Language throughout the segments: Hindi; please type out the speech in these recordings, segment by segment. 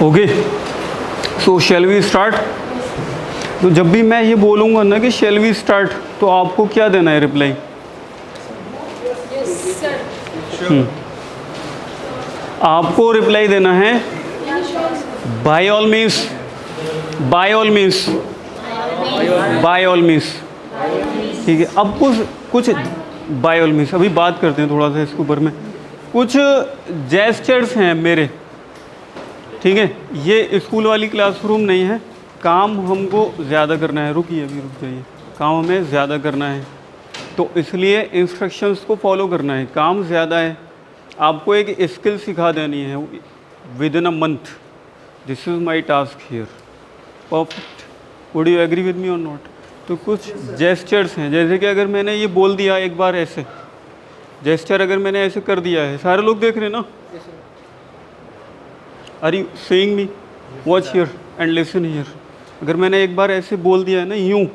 Okay, so shall we start. तो जब भी मैं ये बोलूँगा ना कि शैल वी स्टार्ट, तो आपको क्या देना है रिप्लाई? आपको रिप्लाई देना है by all means, by all means, by all means. ठीक है, अब कुछ बाय ऑल मीन्स अभी बात करते हैं थोड़ा सा इसके ऊपर में। कुछ जेस्चर्स हैं मेरे, ठीक है। ये स्कूल वाली क्लासरूम नहीं है, काम हमको ज़्यादा करना है। रुकिए, अभी रुक जाइए। काम हमें ज़्यादा करना है, तो इसलिए इंस्ट्रक्शंस को फॉलो करना है। काम ज़्यादा है, आपको एक स्किल सिखा देनी है within a month. This is my task here. Perfect, would you agree with me or not? तो कुछ जेस्चर्स हैं, जैसे कि अगर मैंने ये बोल दिया एक बार ऐसे, जेस्चर अगर मैंने ऐसे कर दिया है, सारे लोग देख रहे हैं ना? Are you seeing me? Watch here and listen here. अगर मैंने एक बार ऐसे बोल दिया है ना, यूँ,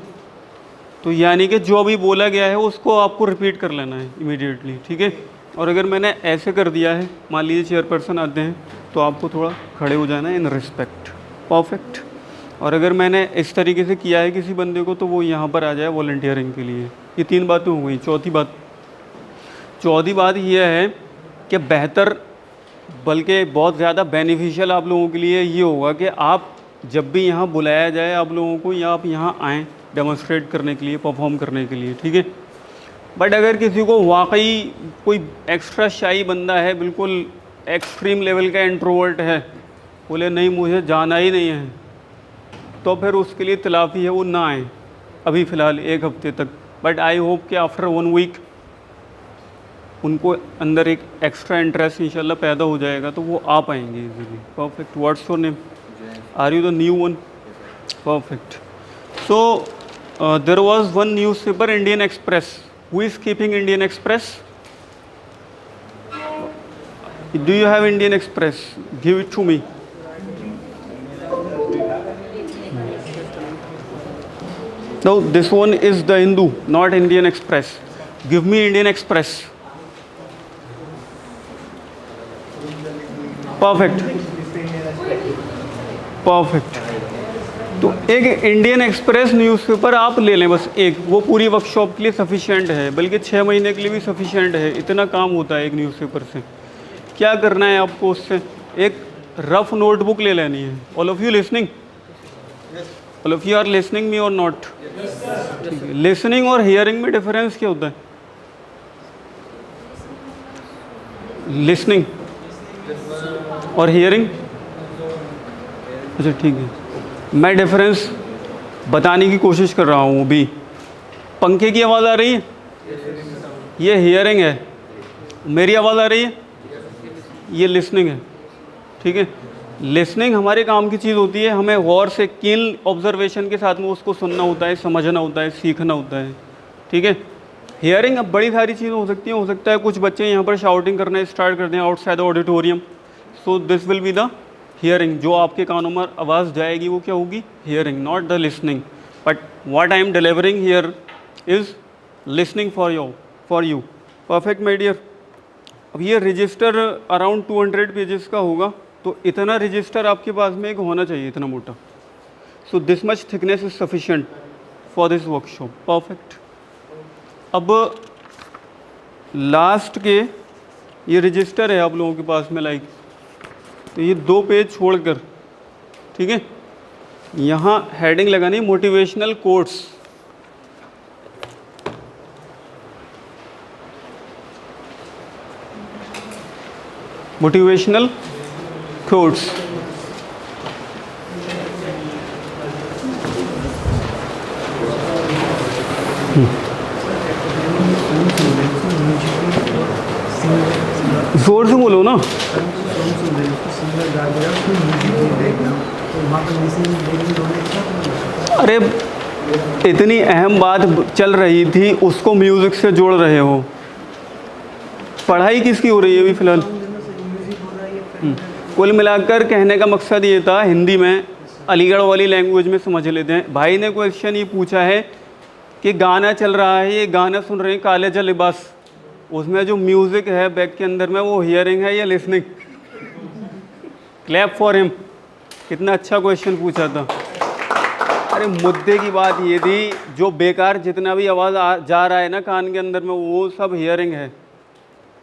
तो यानी कि जो अभी बोला गया है उसको आपको रिपीट कर लेना है इमीडिएटली, ठीक है। और अगर मैंने ऐसे कर दिया है, मान लीजिए चेयरपर्सन आते हैं, तो आपको थोड़ा खड़े हो जाना है इन रिस्पेक्ट। परफेक्ट। और अगर मैंने इस तरीके से किया है किसी बंदे को, तो वो यहाँ पर आ जाए वॉलंटियरिंग के लिए। ये 3 बातें हो गई। चौथी बात यह है कि बेहतर, बल्कि बहुत ज़्यादा बेनिफिशियल आप लोगों के लिए ये होगा कि आप जब भी यहाँ बुलाया जाए आप लोगों को, या आप यहाँ आएँ डेमोन्स्ट्रेट करने के लिए, परफॉर्म करने के लिए, ठीक है। बट अगर किसी को वाकई कोई एक्स्ट्रा शाई बंदा है, बिल्कुल एक्सट्रीम लेवल का इंट्रोवर्ट है, बोले नहीं मुझे जाना ही नहीं है, तो फिर उसके लिए तलाफ़ी है वो ना आए अभी फ़िलहाल 1 हफ्ते तक। बट आई होप कि आफ्टर 1 वीक उनको अंदर एक एक्स्ट्रा इंटरेस्ट इंशाल्लाह पैदा हो जाएगा, तो वो आ पाएंगे easily. Perfect. What's your name? Are you the new one? Perfect. So there was one newspaper, Indian Express. Who is keeping Indian Express? Do you have Indian Express? Give it to me. No, this one is the Hindu, not Indian Express. Give me Indian Express. Perfect. Perfect. तो एक इंडियन एक्सप्रेस न्यूज़पेपर आप ले लें बस एक, वो पूरी वर्कशॉप के लिए सफिशिएंट है, बल्कि 6 महीने के लिए भी सफिशिएंट है। इतना काम होता है एक न्यूज़पेपर से। क्या करना है आपको उससे? एक रफ नोटबुक ले लेनी है। All of you listening? All of you are listening me or not? Listening or hearing में डिफरेंस क्या होता है? Listening or hearing? अच्छा ठीक है, मैं डिफरेंस बताने की कोशिश कर रहा हूँ अभी। पंखे की आवाज़ आ रही है, ये हियरिंग है। मेरी आवाज़ आ रही है, ये लिसनिंग है, ठीक है। लिसनिंग हमारे काम की चीज़ होती है, हमें गौर से कीन ऑब्जर्वेशन के साथ में उसको सुनना होता है, समझना होता है, सीखना होता है, ठीक है। हियरिंग अब बड़ी सारी चीज़ें हो सकती हैं। हो सकता है कुछ बच्चे यहाँ पर शाउटिंग करना स्टार्ट कर दें outside the auditorium, so this will be the hearing. जो आपके कानों में आवाज़ जाएगी वो क्या होगी? Hearing, not the listening. But what I am delivering here is listening for you. Perfect my dear. अब ये रजिस्टर अराउंड 200 पेजेस का होगा, तो इतना रजिस्टर आपके पास में एक होना चाहिए, इतना मोटा। So this much thickness is sufficient for this workshop. Perfect. अब लास्ट के ये रजिस्टर है आप लोगों के पास में, लाइक, तो ये 2 पेज छोड़कर, ठीक है, यहाँ हेडिंग लगानी मोटिवेशनल कोट्स। Motivational quotes. जोर से बोलो ना। अरे इतनी अहम बात चल रही थी, उसको म्यूजिक से जोड़ रहे हो। पढ़ाई किसकी हो रही है अभी फ़िलहाल? कुल मिलाकर कहने का मकसद ये था, हिंदी में अलीगढ़ वाली लैंग्वेज में समझ लेते हैं। भाई ने क्वेश्चन ये पूछा है कि गाना चल रहा है, ये गाना सुन रहे हैं काले जा लिबास, उसमें जो म्यूज़िक है बैक के अंदर में वो हियरिंग है या लिसनिंग? Clap for him. कितना अच्छा क्वेश्चन पूछा था। अरे मुद्दे की बात ये थी, जो बेकार जितना भी आवाज़ जा रहा है ना कान के अंदर में, वो सब हियरिंग है।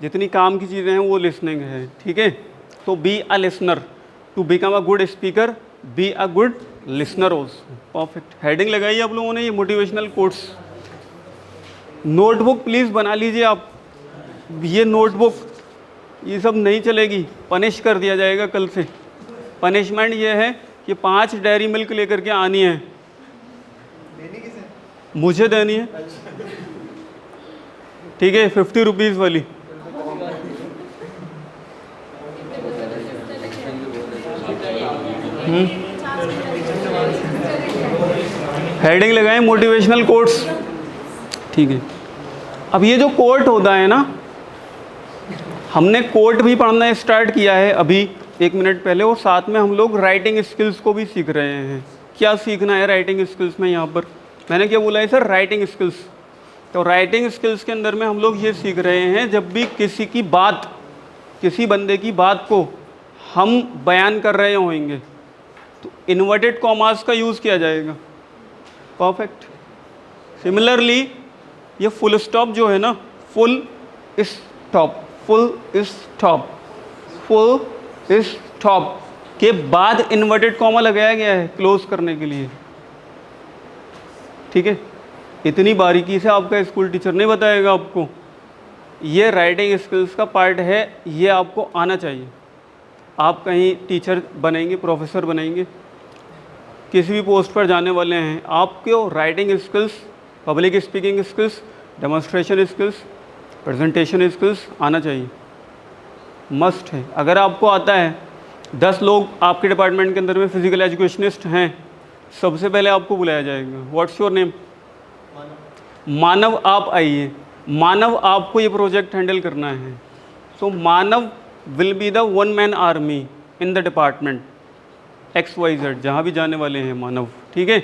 जितनी काम की चीज़ें हैं वो लिसनिंग है, ठीक है। तो be a listener, to become a good speaker be a good listener also. Perfect. Heading लगाई आप लोगों ने, ये मोटिवेशनल कोट्स। नोटबुक प्लीज़ बना लीजिए आप। ये नोटबुक ये सब नहीं चलेगी, पनिश कर दिया जाएगा कल से। पनिशमेंट ये है कि 5 डेयरी मिल्क लेकर के आनी है। मुझे देनी है, ठीक है, 50 रुपीज़ वाली। हेडिंग लगाएं मोटिवेशनल कोट्स, ठीक है। अब ये जो कोट होता है ना, हमने कोट भी पढ़ना स्टार्ट किया है अभी 1 मिनट पहले, और साथ में हम लोग राइटिंग स्किल्स को भी सीख रहे हैं। क्या सीखना है राइटिंग स्किल्स में? यहाँ पर मैंने क्या बोला है सर? Writing skills. तो राइटिंग स्किल्स के अंदर में हम लोग ये सीख रहे हैं, जब भी किसी की बात, किसी बंदे की बात को हम बयान कर रहे होंगे तो इन्वर्टेड कॉमास का यूज़ किया जाएगा। परफेक्ट। सिमिलरली ये फुल स्टॉप जो है ना, full stop, full stop, full stop के बाद इन्वर्टेड कॉमा लगाया गया है क्लोज करने के लिए, ठीक है। इतनी बारीकी से आपका स्कूल टीचर नहीं बताएगा आपको। ये राइटिंग स्किल्स का पार्ट है, ये आपको आना चाहिए। आप कहीं टीचर बनेंगे, प्रोफेसर बनेंगे, किसी भी पोस्ट पर जाने वाले हैं, आपको writing skills, public speaking skills, demonstration skills, presentation skills आना चाहिए, मस्ट है। अगर आपको आता है, 10 लोग आपके डिपार्टमेंट के अंदर में फिजिकल एजुकेशनिस्ट हैं, सबसे पहले आपको बुलाया जाएगा। What's your name? मानव। आप आइए। मानव, आपको ये प्रोजेक्ट हैंडल करना है। So Manav will be the 1 man army in the department XYZ, जहाँ भी जाने वाले हैं मानव, ठीक है।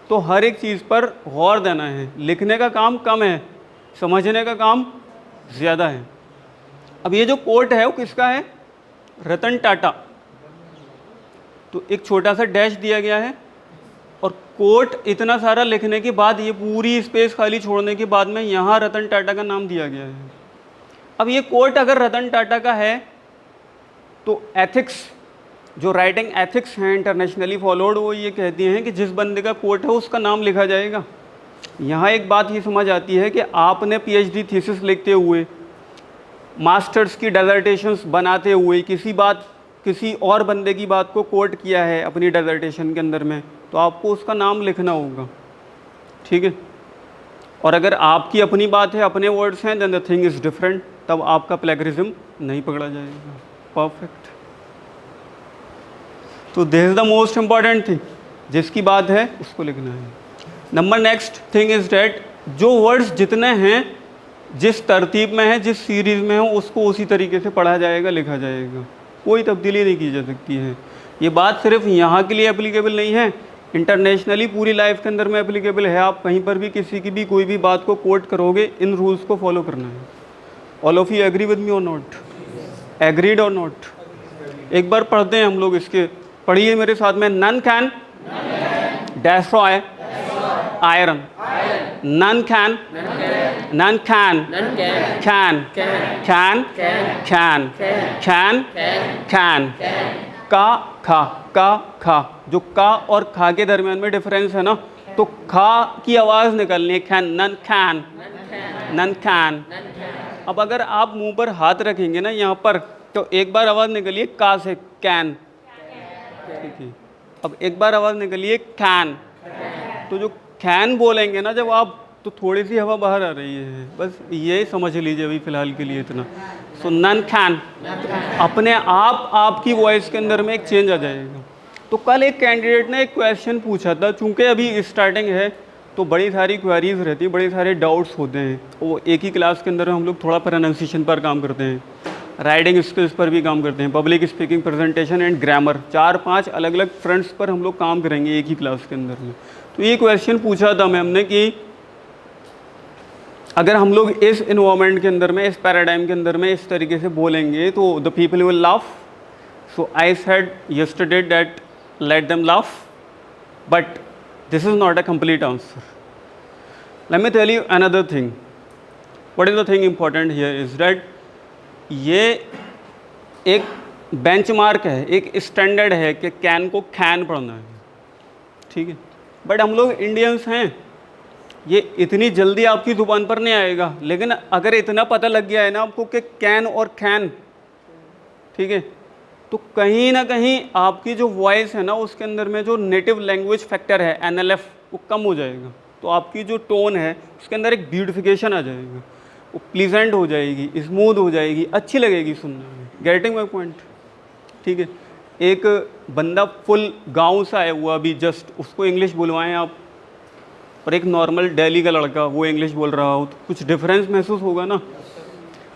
तो हर एक चीज़ पर गौर देना है। लिखने का काम कम है, समझने का काम ज़्यादा है। अब ये जो कोट है वो किसका है? रतन टाटा। तो एक छोटा सा डैश दिया गया है, और कोट इतना सारा लिखने के बाद, ये पूरी स्पेस खाली छोड़ने के बाद में यहाँ रतन टाटा का नाम दिया गया है। अब ये कोट अगर रतन टाटा का है तो एथिक्स, जो राइटिंग एथिक्स हैं इंटरनेशनली फॉलोड, वो ये कहती हैं कि जिस बंदे का कोट है उसका नाम लिखा जाएगा। यहाँ एक बात ये समझ आती है कि आपने PhD थीसिस लिखते हुए, मास्टर्स की डेजर्टेशंस बनाते हुए किसी और बंदे की बात को कोट किया है अपनी डेजर्टेशन के अंदर में, तो आपको उसका नाम लिखना होगा, ठीक है। और अगर आपकी अपनी बात है, अपने वर्ड्स हैं, then the thing is different, तब आपका प्लेगरिज्म नहीं पकड़ा जाएगा। परफेक्ट। तो this is the most important thing, जिसकी बात है उसको लिखना है। Number next thing is that, जो वर्ड्स जितने हैं, जिस तरतीब में है, जिस सीरीज़ में है, उसको उसी तरीके से पढ़ा जाएगा, लिखा जाएगा, कोई तब्दीली नहीं की जा सकती है। ये बात सिर्फ यहाँ के लिए एप्लीकेबल नहीं है, इंटरनेशनली पूरी लाइफ के अंदर में एप्लीकेबल है। आप कहीं पर भी किसी की भी कोई भी बात को कोट करोगे, इन रूल्स को फॉलो करना है। All of you agree with me or not? Agreed और नॉट? एक बार पढ़ते हैं हम लोग इसके, पढ़िए मेरे साथ में। None can destroy iron. None can का जो का और खा के दरमियान में डिफरेंस है ना, तो खा की आवाज़ निकलनी है कैन, नन कैन। अब अगर आप मुंह पर हाथ रखेंगे ना यहाँ पर, तो एक बार आवाज़ निकलिए का से कैन, ठीक है। अब एक बार आवाज़ निकलिए कैन, तो जो कैन बोलेंगे ना जब आप, तो थोड़ी सी हवा बाहर आ रही है, बस ये समझ लीजिए अभी फ़िलहाल के लिए इतना। सो नन कैन, अपने आप आपकी वॉइस के अंदर में एक चेंज आ जाएगा। तो कल एक कैंडिडेट ने एक क्वेश्चन पूछा था, चूँकि अभी स्टार्टिंग है तो बड़ी सारी क्वेरीज रहती है, बड़े सारे डाउट्स होते हैं। वो एक ही क्लास के अंदर हम लोग थोड़ा प्रोनाउंसिएशन पर काम करते हैं, राइटिंग स्किल्स पर भी काम करते हैं, public speaking, presentation and grammar, 4-5 अलग अलग फ्रंट्स पर हम लोग काम करेंगे एक ही क्लास के अंदर में। तो ये क्वेश्चन पूछा था मैम ने कि अगर हम लोग इस इन्वायरमेंट के अंदर में, इस पैराडाइम के अंदर में इस तरीके से बोलेंगे तो the people will laugh. So I said yesterday that let them laugh, but this is not a complete answer. Let me tell you another thing. What is the thing important here is that ये एक बेंचमार्क है, एक स्टैंडर्ड है कि कैन को खैन पढ़ना है, ठीक है। बट हम लोग इंडियंस हैं, ये इतनी जल्दी आपकी ज़ुबान पर नहीं आएगा, लेकिन अगर इतना पता लग गया है ना आपको कि कैन और खैन, ठीक है, तो कहीं ना कहीं आपकी जो वॉइस है ना उसके अंदर में जो नेटिव लैंग्वेज फैक्टर है NLF वो कम हो जाएगा। तो आपकी जो टोन है उसके अंदर एक ब्यूटिफिकेशन आ जाएगा, वो प्लीजेंट हो जाएगी, स्मूथ हो जाएगी, अच्छी लगेगी सुनने में। गेटिंग माई पॉइंट, ठीक है। एक बंदा फुल गांव से आया हुआ अभी जस्ट, उसको इंग्लिश बुलवाएं आप, और एक नॉर्मल दिल्ली का लड़का वो इंग्लिश बोल रहा हो, तो कुछ डिफरेंस महसूस होगा ना।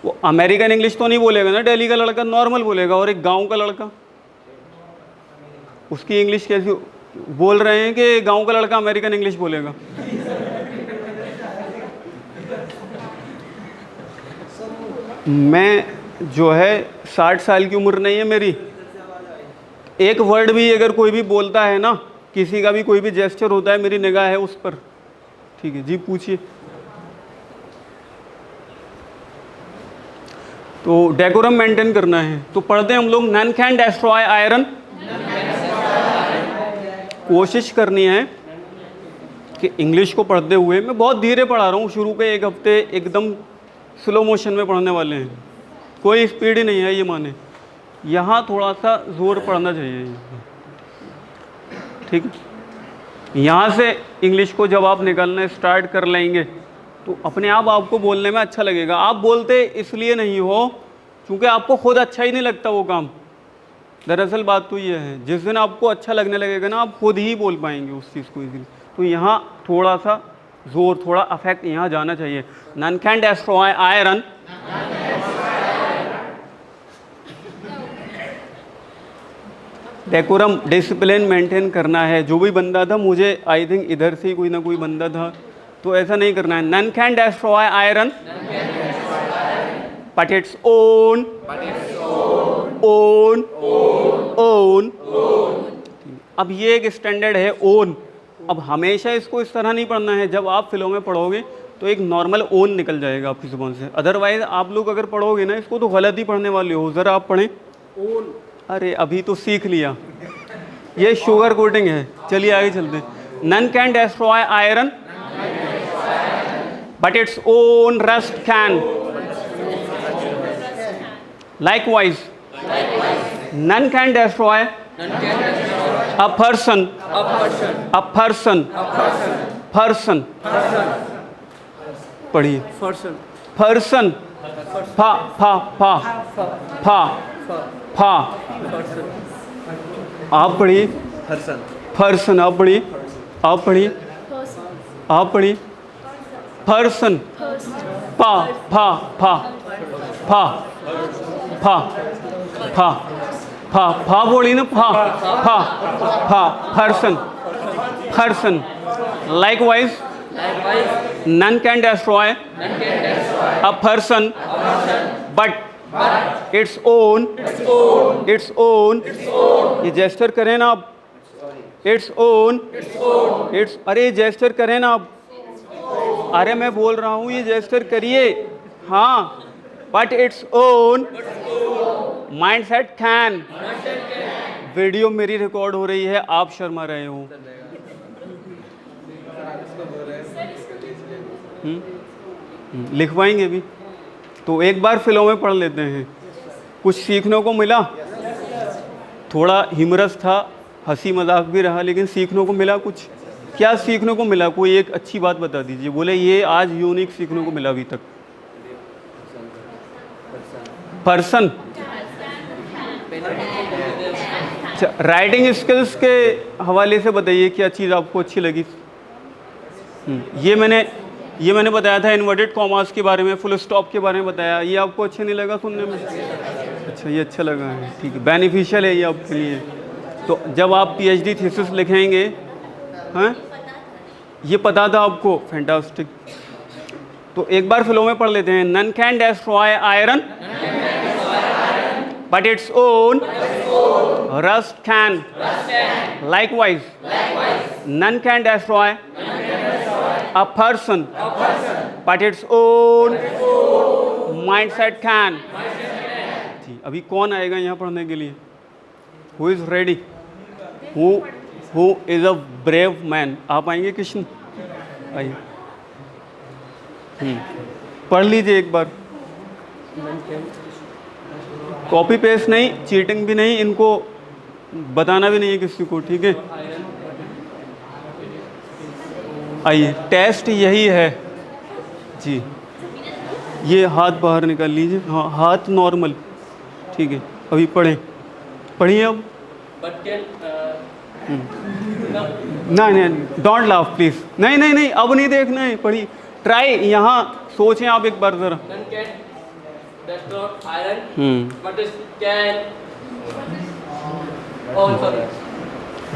वो अमेरिकन इंग्लिश तो नहीं बोलेगा ना, दिल्ली का लड़का नॉर्मल बोलेगा, और एक गांव का लड़का उसकी इंग्लिश कैसी बोल रहे हैं कि गांव का लड़का अमेरिकन इंग्लिश बोलेगा। मैं जो है 60 साल की उम्र नहीं है मेरी, एक वर्ड भी अगर कोई भी बोलता है ना, किसी का भी कोई भी जेस्चर होता है, मेरी निगाह है उस पर, ठीक है जी। पूछिए। तो डेकोरम मेंटेन करना है, तो पढ़ते हैं हम लोग नन कैन डेस्ट्रॉय आयरन। कोशिश करनी है कि इंग्लिश को पढ़ते हुए, मैं बहुत धीरे पढ़ा रहा हूँ, शुरू के 1 हफ्ते एकदम स्लो मोशन में पढ़ने वाले हैं, कोई स्पीड ही नहीं है ये माने, यहाँ थोड़ा सा ज़ोर पड़ना चाहिए, ठीक है। यहाँ से इंग्लिश को जब आप निकालना स्टार्ट कर लेंगे तो अपने आप आपको बोलने में अच्छा लगेगा। आप बोलते इसलिए नहीं हो क्योंकि आपको खुद अच्छा ही नहीं लगता वो काम। दरअसल बात तो ये है, जिस दिन आपको अच्छा लगने लगेगा ना, आप खुद ही बोल पाएंगे उस चीज़ को इजीली। तो यहाँ थोड़ा सा जोर, थोड़ा अफेक्ट यहाँ जाना चाहिए। None can destroy iron, decorum discipline maintain करना है। जो भी बंदा था, मुझे आई थिंक इधर से ही कोई ना कोई बंदा था, तो ऐसा नहीं करना है। None can destroy iron but its own own own. अब ये एक स्टैंडर्ड है ओन। अब हमेशा इसको इस तरह नहीं पढ़ना है, जब आप फिल्मों में पढ़ोगे तो एक नॉर्मल ओन निकल जाएगा आपकी जुबान से। अदरवाइज आप लोग अगर पढ़ोगे ना इसको तो गलत ही पढ़ने वाले हो। ज़रा आप पढ़ें ओन। अरे अभी तो सीख लिया, ये शुगर कोटिंग है। चलिए आगे चलते हैं। None can destroy iron but its own rust can. Likewise none can destroy a person पढ़िए person फा फा फा फा फा। आप पढ़िए person। आप पढ़िए person फा फा फा फा फा फा फा फा बोली ना, फा फा फा person। Likewise none can destroy a person but its own ये जेस्चर करें ना आप, its own अरे जेस्चर करें ना आप, अरे मैं बोल रहा हूँ ये जेस्चर करिए, हाँ। but its own mindset can. Video मेरी रिकॉर्ड हो रही है, आप शर्मा रहे हो। लिखवाएंगे भी तो एक बार फिल्मों में पढ़ लेते हैं। कुछ सीखने को मिला, थोड़ा ह्यूमरस था, हंसी मजाक भी रहा, लेकिन सीखने को मिला कुछ। क्या सीखने को मिला? कोई एक अच्छी बात बता दीजिए। बोले ये आज यूनिक सीखने को मिला अभी तक। पर्सन। अच्छा, राइटिंग स्किल्स के हवाले से बताइए क्या चीज़ आपको अच्छी लगी। ये मैंने बताया था, इन्वर्टेड कॉमास के बारे में, फुल स्टॉप के बारे में बताया। ये आपको अच्छा नहीं लगा सुनने में? अच्छा, ये अच्छा लगा है, ठीक है, बेनिफिशियल है ये आपके लिए। तो जब आप PhD थीसिस लिखेंगे, हाँ, ये पता था आपको, फैंटास्टिक। तो एक बार फ्लो में पढ़ लेते हैं। None can destroy iron but its own rust can. Likewise, none can destroy a person, but its own mindset can. जी, अभी कौन आएगा यहाँ पढ़ने के लिए? Who is ready? Who is a brave man? आप आएंगे कृष्ण? आइए, पढ़ लीजिए एक बार। कॉपी पेस्ट नहीं, चीटिंग भी नहीं, इनको बताना भी नहीं है किसी को, ठीक है? आइए, टेस्ट यही है जी। ये हाथ बाहर निकाल लीजिए, हाँ हाथ नॉर्मल, ठीक है? अभी पढ़िए अब। नहीं, डोंट लाफ प्लीज। नहीं, अब नहीं देखना है, पढ़िए। ट्राई, यहाँ सोचें आप एक बार ज़रा।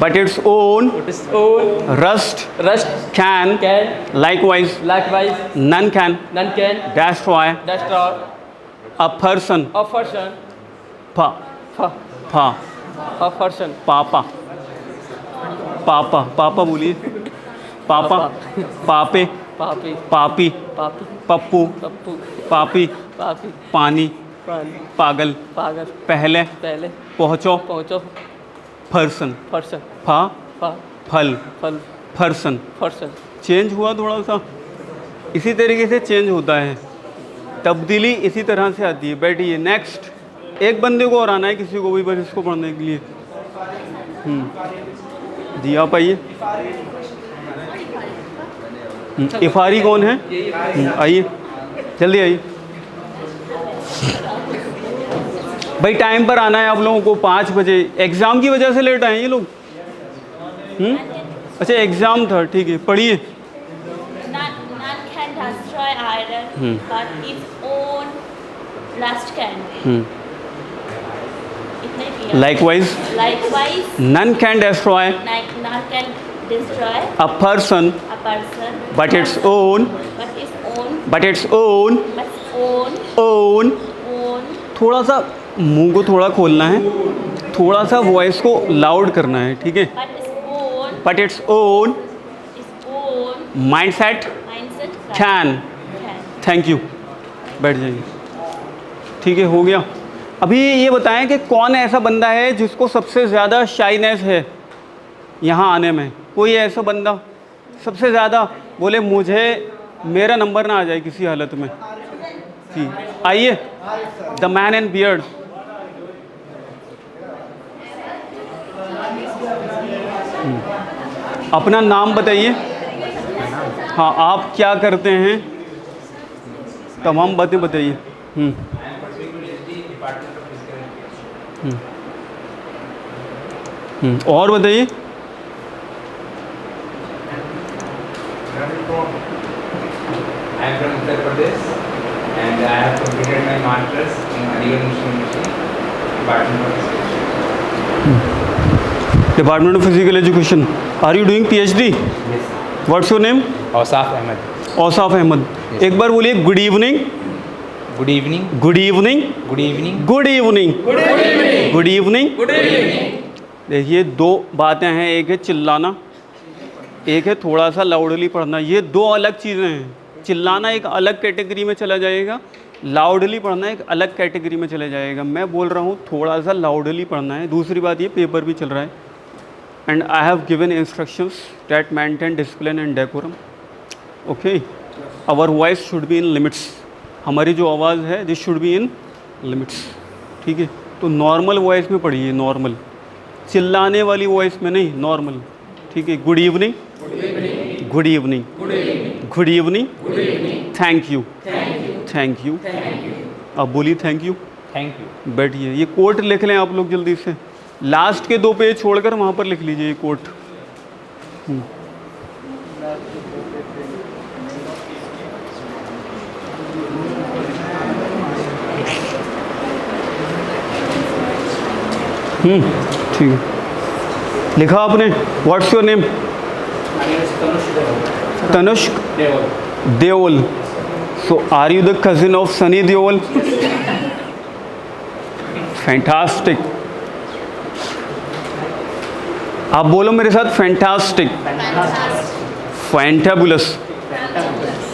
But its own rust can. Likewise, none can destroy a person. पापा बोलिए। पापा, पापे, पापी, पप्पू, पापी, पानी, पागल, पहले, पहुँचो, पर्सन, फल, पर्सन। चेंज हुआ थोड़ा सा, इसी तरीके से चेंज होता है, तब्दीली इसी तरह से आती है। बैठिए, नेक्स्ट। एक बंदे को और आना है, किसी को भी, बस इसको पढ़ने के लिए। जी आप आइए। इफारी कौन है? आइए, जल्दी आइए भाई, टाइम पर आना है आप लोगों को। 5 बजे। एग्ज़ाम की वजह से लेट आए ये लोग? अच्छा, एग्ज़ाम था, ठीक है, पढ़िए। Likewise, none can destroy a person, but its own थोड़ा सा मुंह को थोड़ा खोलना है, थोड़ा सा वॉइस को लाउड करना है, ठीक है? But its own mindset can. Thank you, बैठ जाइए, ठीक है, हो गया। अभी ये बताएं कि कौन ऐसा बंदा है जिसको सबसे ज़्यादा शाइनेस है यहाँ आने में? कोई ऐसा बंदा सबसे ज़्यादा बोले मुझे मेरा नंबर ना आ जाए किसी हालत में? जी आइए, द मैन इन बियर्ड। अपना नाम बताइए। हाँ, आप क्या करते हैं, तमाम बातें बताइए। और बताइए। I am from Uttar Pradesh and I have completed my masters in Aligarh Muslim University, Department of Physical Education. Are you doing PhD? Yes. What's your name? Ausaf Ahmed. Ausaf Ahmad. Yes. एक बार बोलिए good evening. Good evening. Good evening. Good evening. Good evening. Good evening. Good evening. Good evening. देखिए, दो बातें हैं, एक है चिल्लाना, एक है थोड़ा सा लाउडली पढ़ना। ये दो अलग चीज़ें हैं। चिल्लाना एक अलग कैटेगरी में चला जाएगा, लाउडली पढ़ना एक अलग कैटेगरी में चला जाएगा। मैं बोल रहा हूँ थोड़ा सा लाउडली पढ़ना है। दूसरी बात, ये पेपर भी चल रहा है and I have given instructions that maintain discipline and decorum. Okay, our voice should be in limits. हमारी जो आवाज़ है this should be in limits, ठीक है? तो नॉर्मल वॉइस में पढ़िए, नॉर्मल, चिल्लाने वाली वॉइस में नहीं, नॉर्मल, ठीक है? Good evening, good evening, good evening, thank you, thank you. अब बोलिए थैंक यू। Thank you. बैठिए, ये कोट लिख लें आप लोग जल्दी से। लास्ट के 2 पेज छोड़कर वहाँ पर लिख लीजिए ये कोट। ठीक है, लिखा आपने? What's your name? Tanushk Deol. So are you the cousin of Sunny Deol? Fantastic. आप बोलो मेरे साथ, fantastic, fantabulous,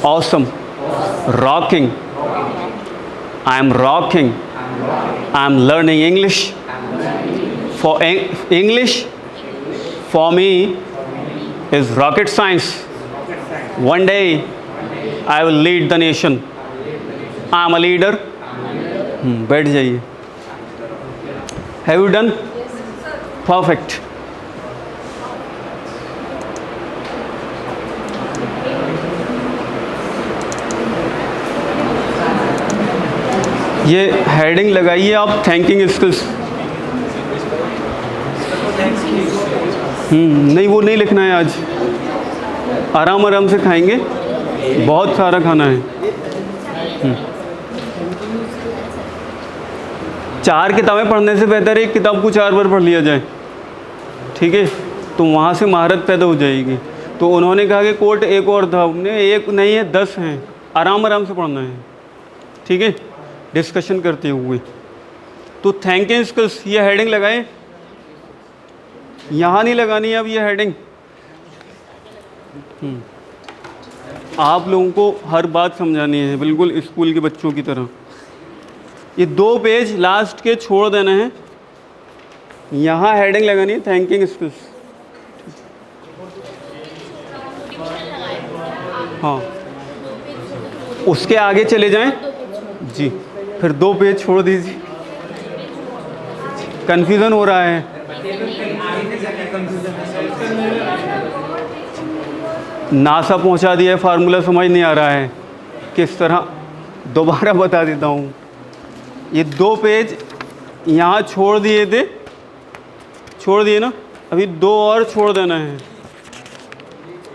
awesome, rocking, I am rocking, I am learning English, for English for me is rocket science, one day I will lead the nation, I am a leader. बैठ जाइए। Have you done? परफेक्ट। ये हेडिंग लगाइए आप, थैंकिंग स्किल्स। नहीं, वो नहीं लिखना है आज, आराम आराम से खाएंगे, बहुत सारा खाना है। 4 किताबें पढ़ने से बेहतर है एक किताब को 4 बार पढ़ लिया जाए, ठीक है, तो वहाँ से महारत पैदा हो जाएगी। तो उन्होंने कहा कि कोट एक और था, हमने एक नहीं है 10 हैं, आराम आराम से पढ़ना है, ठीक है, डिस्कशन करते हुए। तो थैंकिंग स्किल्स, ये हेडिंग लगाएं, यहाँ नहीं लगानी है अब ये हेडिंग। आप लोगों को हर बात समझानी है, बिल्कुल स्कूल के बच्चों की तरह। ये 2 पेज लास्ट के छोड़ देना है, यहाँ हेडिंग लगानी है थैंकिंग स्किल्स। हाँ, उसके आगे चले जाएं जी, फिर 2 पेज छोड़ दीजिए, कन्फ्यूज़न हो रहा है। नासा पहुंचा दिया है, फार्मूला समझ नहीं आ रहा है किस तरह, दोबारा बता देता हूँ। ये 2 पेज यहाँ छोड़ दिए थे, छोड़ दिए ना, अभी 2 और छोड़ देना है,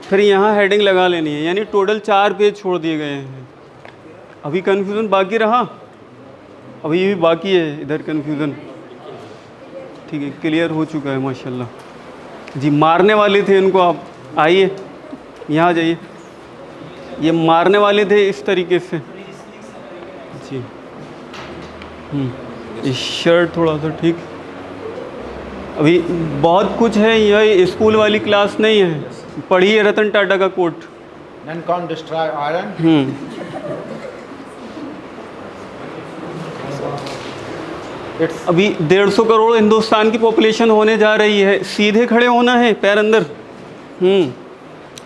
फिर यहाँ हेडिंग लगा लेनी है, यानी टोटल 4 पेज छोड़ दिए गए हैं। अभी कन्फ्यूज़न बाकी रहा, अभी ये भी बाकी है इधर कन्फ्यूज़न, ठीक है, क्लियर हो चुका है माशाल्लाह जी। मारने वाले थे इनको, आप आइए यहाँ जाइए, ये मारने वाले थे इस तरीके से जी। इस शर्ट थोड़ा सा ठीक, अभी बहुत कुछ है, यह स्कूल वाली क्लास नहीं है। पढ़िए रतन टाटा का coat, None can destroy iron. अभी 150 करोड़ हिंदुस्तान की पॉपुलेशन होने जा रही है, सीधे खड़े होना है, पैर अंदर।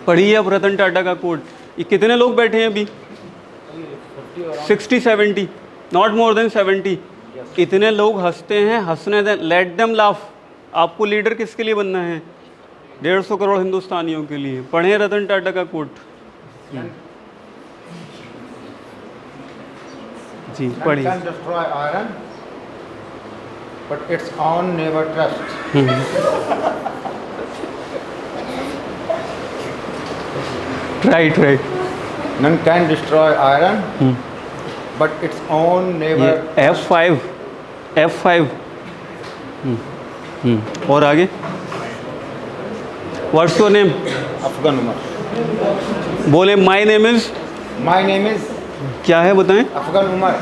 पढ़िए अब रतन टाटा का कोट। ये कितने लोग बैठे हैं अभी? 60-70, नॉट मोर देन 70। इतने लोग हंसते हैं, हंसने दें, लेट देम लाफ। आपको लीडर किसके लिए बनना है? 150 करोड़ हिंदुस्तानियों के लिए। पढ़ें रतन टाटा का कोट जी, None पढ़िए। can destroy iron, but its own never trust. Right right. None can destroy iron, but its own never. ये F5 और आगे what's your name? Afghan Umar. बोले my name is, My name is क्या है बताएं? Afghan Umar.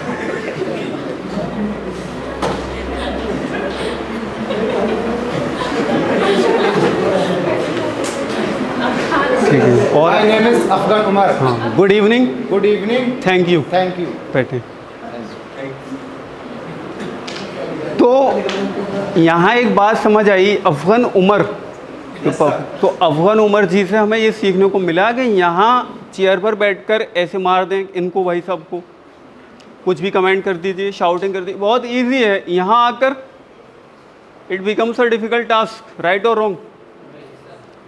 ठीक है, और My name is Afghan Umar. हाँ, good evening, Good evening. Thank you. Thank you. बैठे। तो यहाँ एक बात समझ आई, अफगान उमर, तो अफगान उमर जी से हमें ये सीखने को मिला कि यहाँ चेयर पर बैठकर ऐसे मार दें इनको, भाई साहब को कुछ भी कमेंट कर दीजिए, शाउटिंग कर दीजिए, बहुत इजी है। यहाँ आकर it becomes a difficult task, right और रॉन्ग,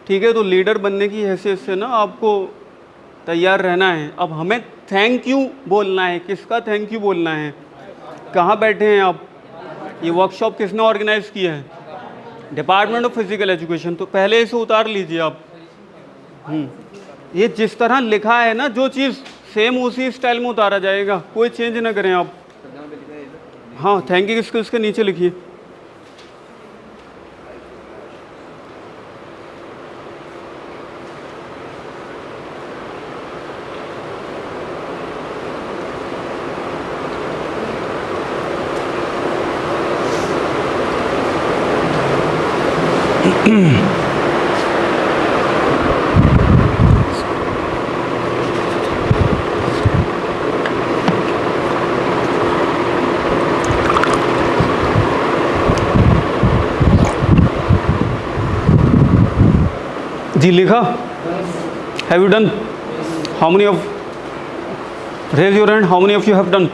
ठीक है। तो लीडर बनने की हैसियत से ना आपको तैयार रहना है। अब हमें थैंक यू बोलना है। किसका थैंक यू बोलना है? कहाँ बैठे हैं आप? ये वर्कशॉप किसने ऑर्गेनाइज किया है? Department of physical education. तो पहले इसे उतार लीजिए आप। ये जिस तरह लिखा है ना, जो चीज़ सेम उसी स्टाइल में उतारा जाएगा, कोई चेंज ना करें आप। हाँ, थैंकिंग स्किल्स के नीचे लिखिए। जी लिखा? Have you done? How many of, raise your hand, how many of you have done?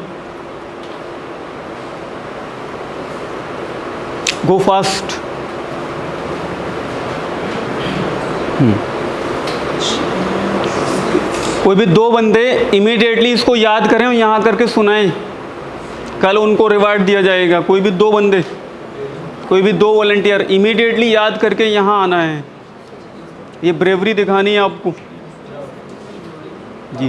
Go fast. कोई भी दो बंदे इमीडिएटली इसको याद करें और यहाँ करके सुनाएं, कल उनको रिवार्ड दिया जाएगा। कोई भी दो बंदे, कोई भी दो वॉलंटियर इमीडिएटली याद करके यहाँ आना है। ये ब्रेवरी दिखानी है आपको जी।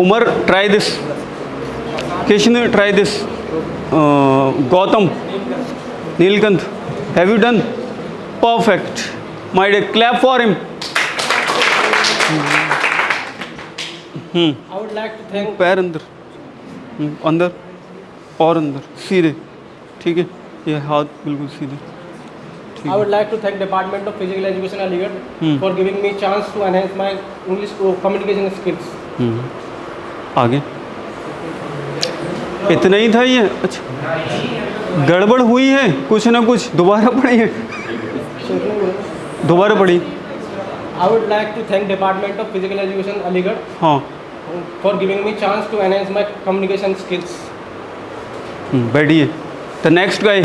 Umar try this, Krishna try this, Gautam, Neelkanth, have you done? Perfect my dear, clap for him. I would like to thank पैर अंदर, अंदर और अंदर, सीधे, ठीक है, ये हाथ बिल्कुल सीधे। I would like to thank Department of Physical Education Aligarh for giving me chance to enhance my English communication skills. आगे इतना ही था ये? अच्छा, गड़बड़ हुई है कुछ ना कुछ, दोबारा पढ़िए, दोबारा पढ़िए। I would like to thank Department of Physical Education Aligarh हाँ, for giving me chance to enhance my communication skills. बैठिए। द नेक्स्ट गाय,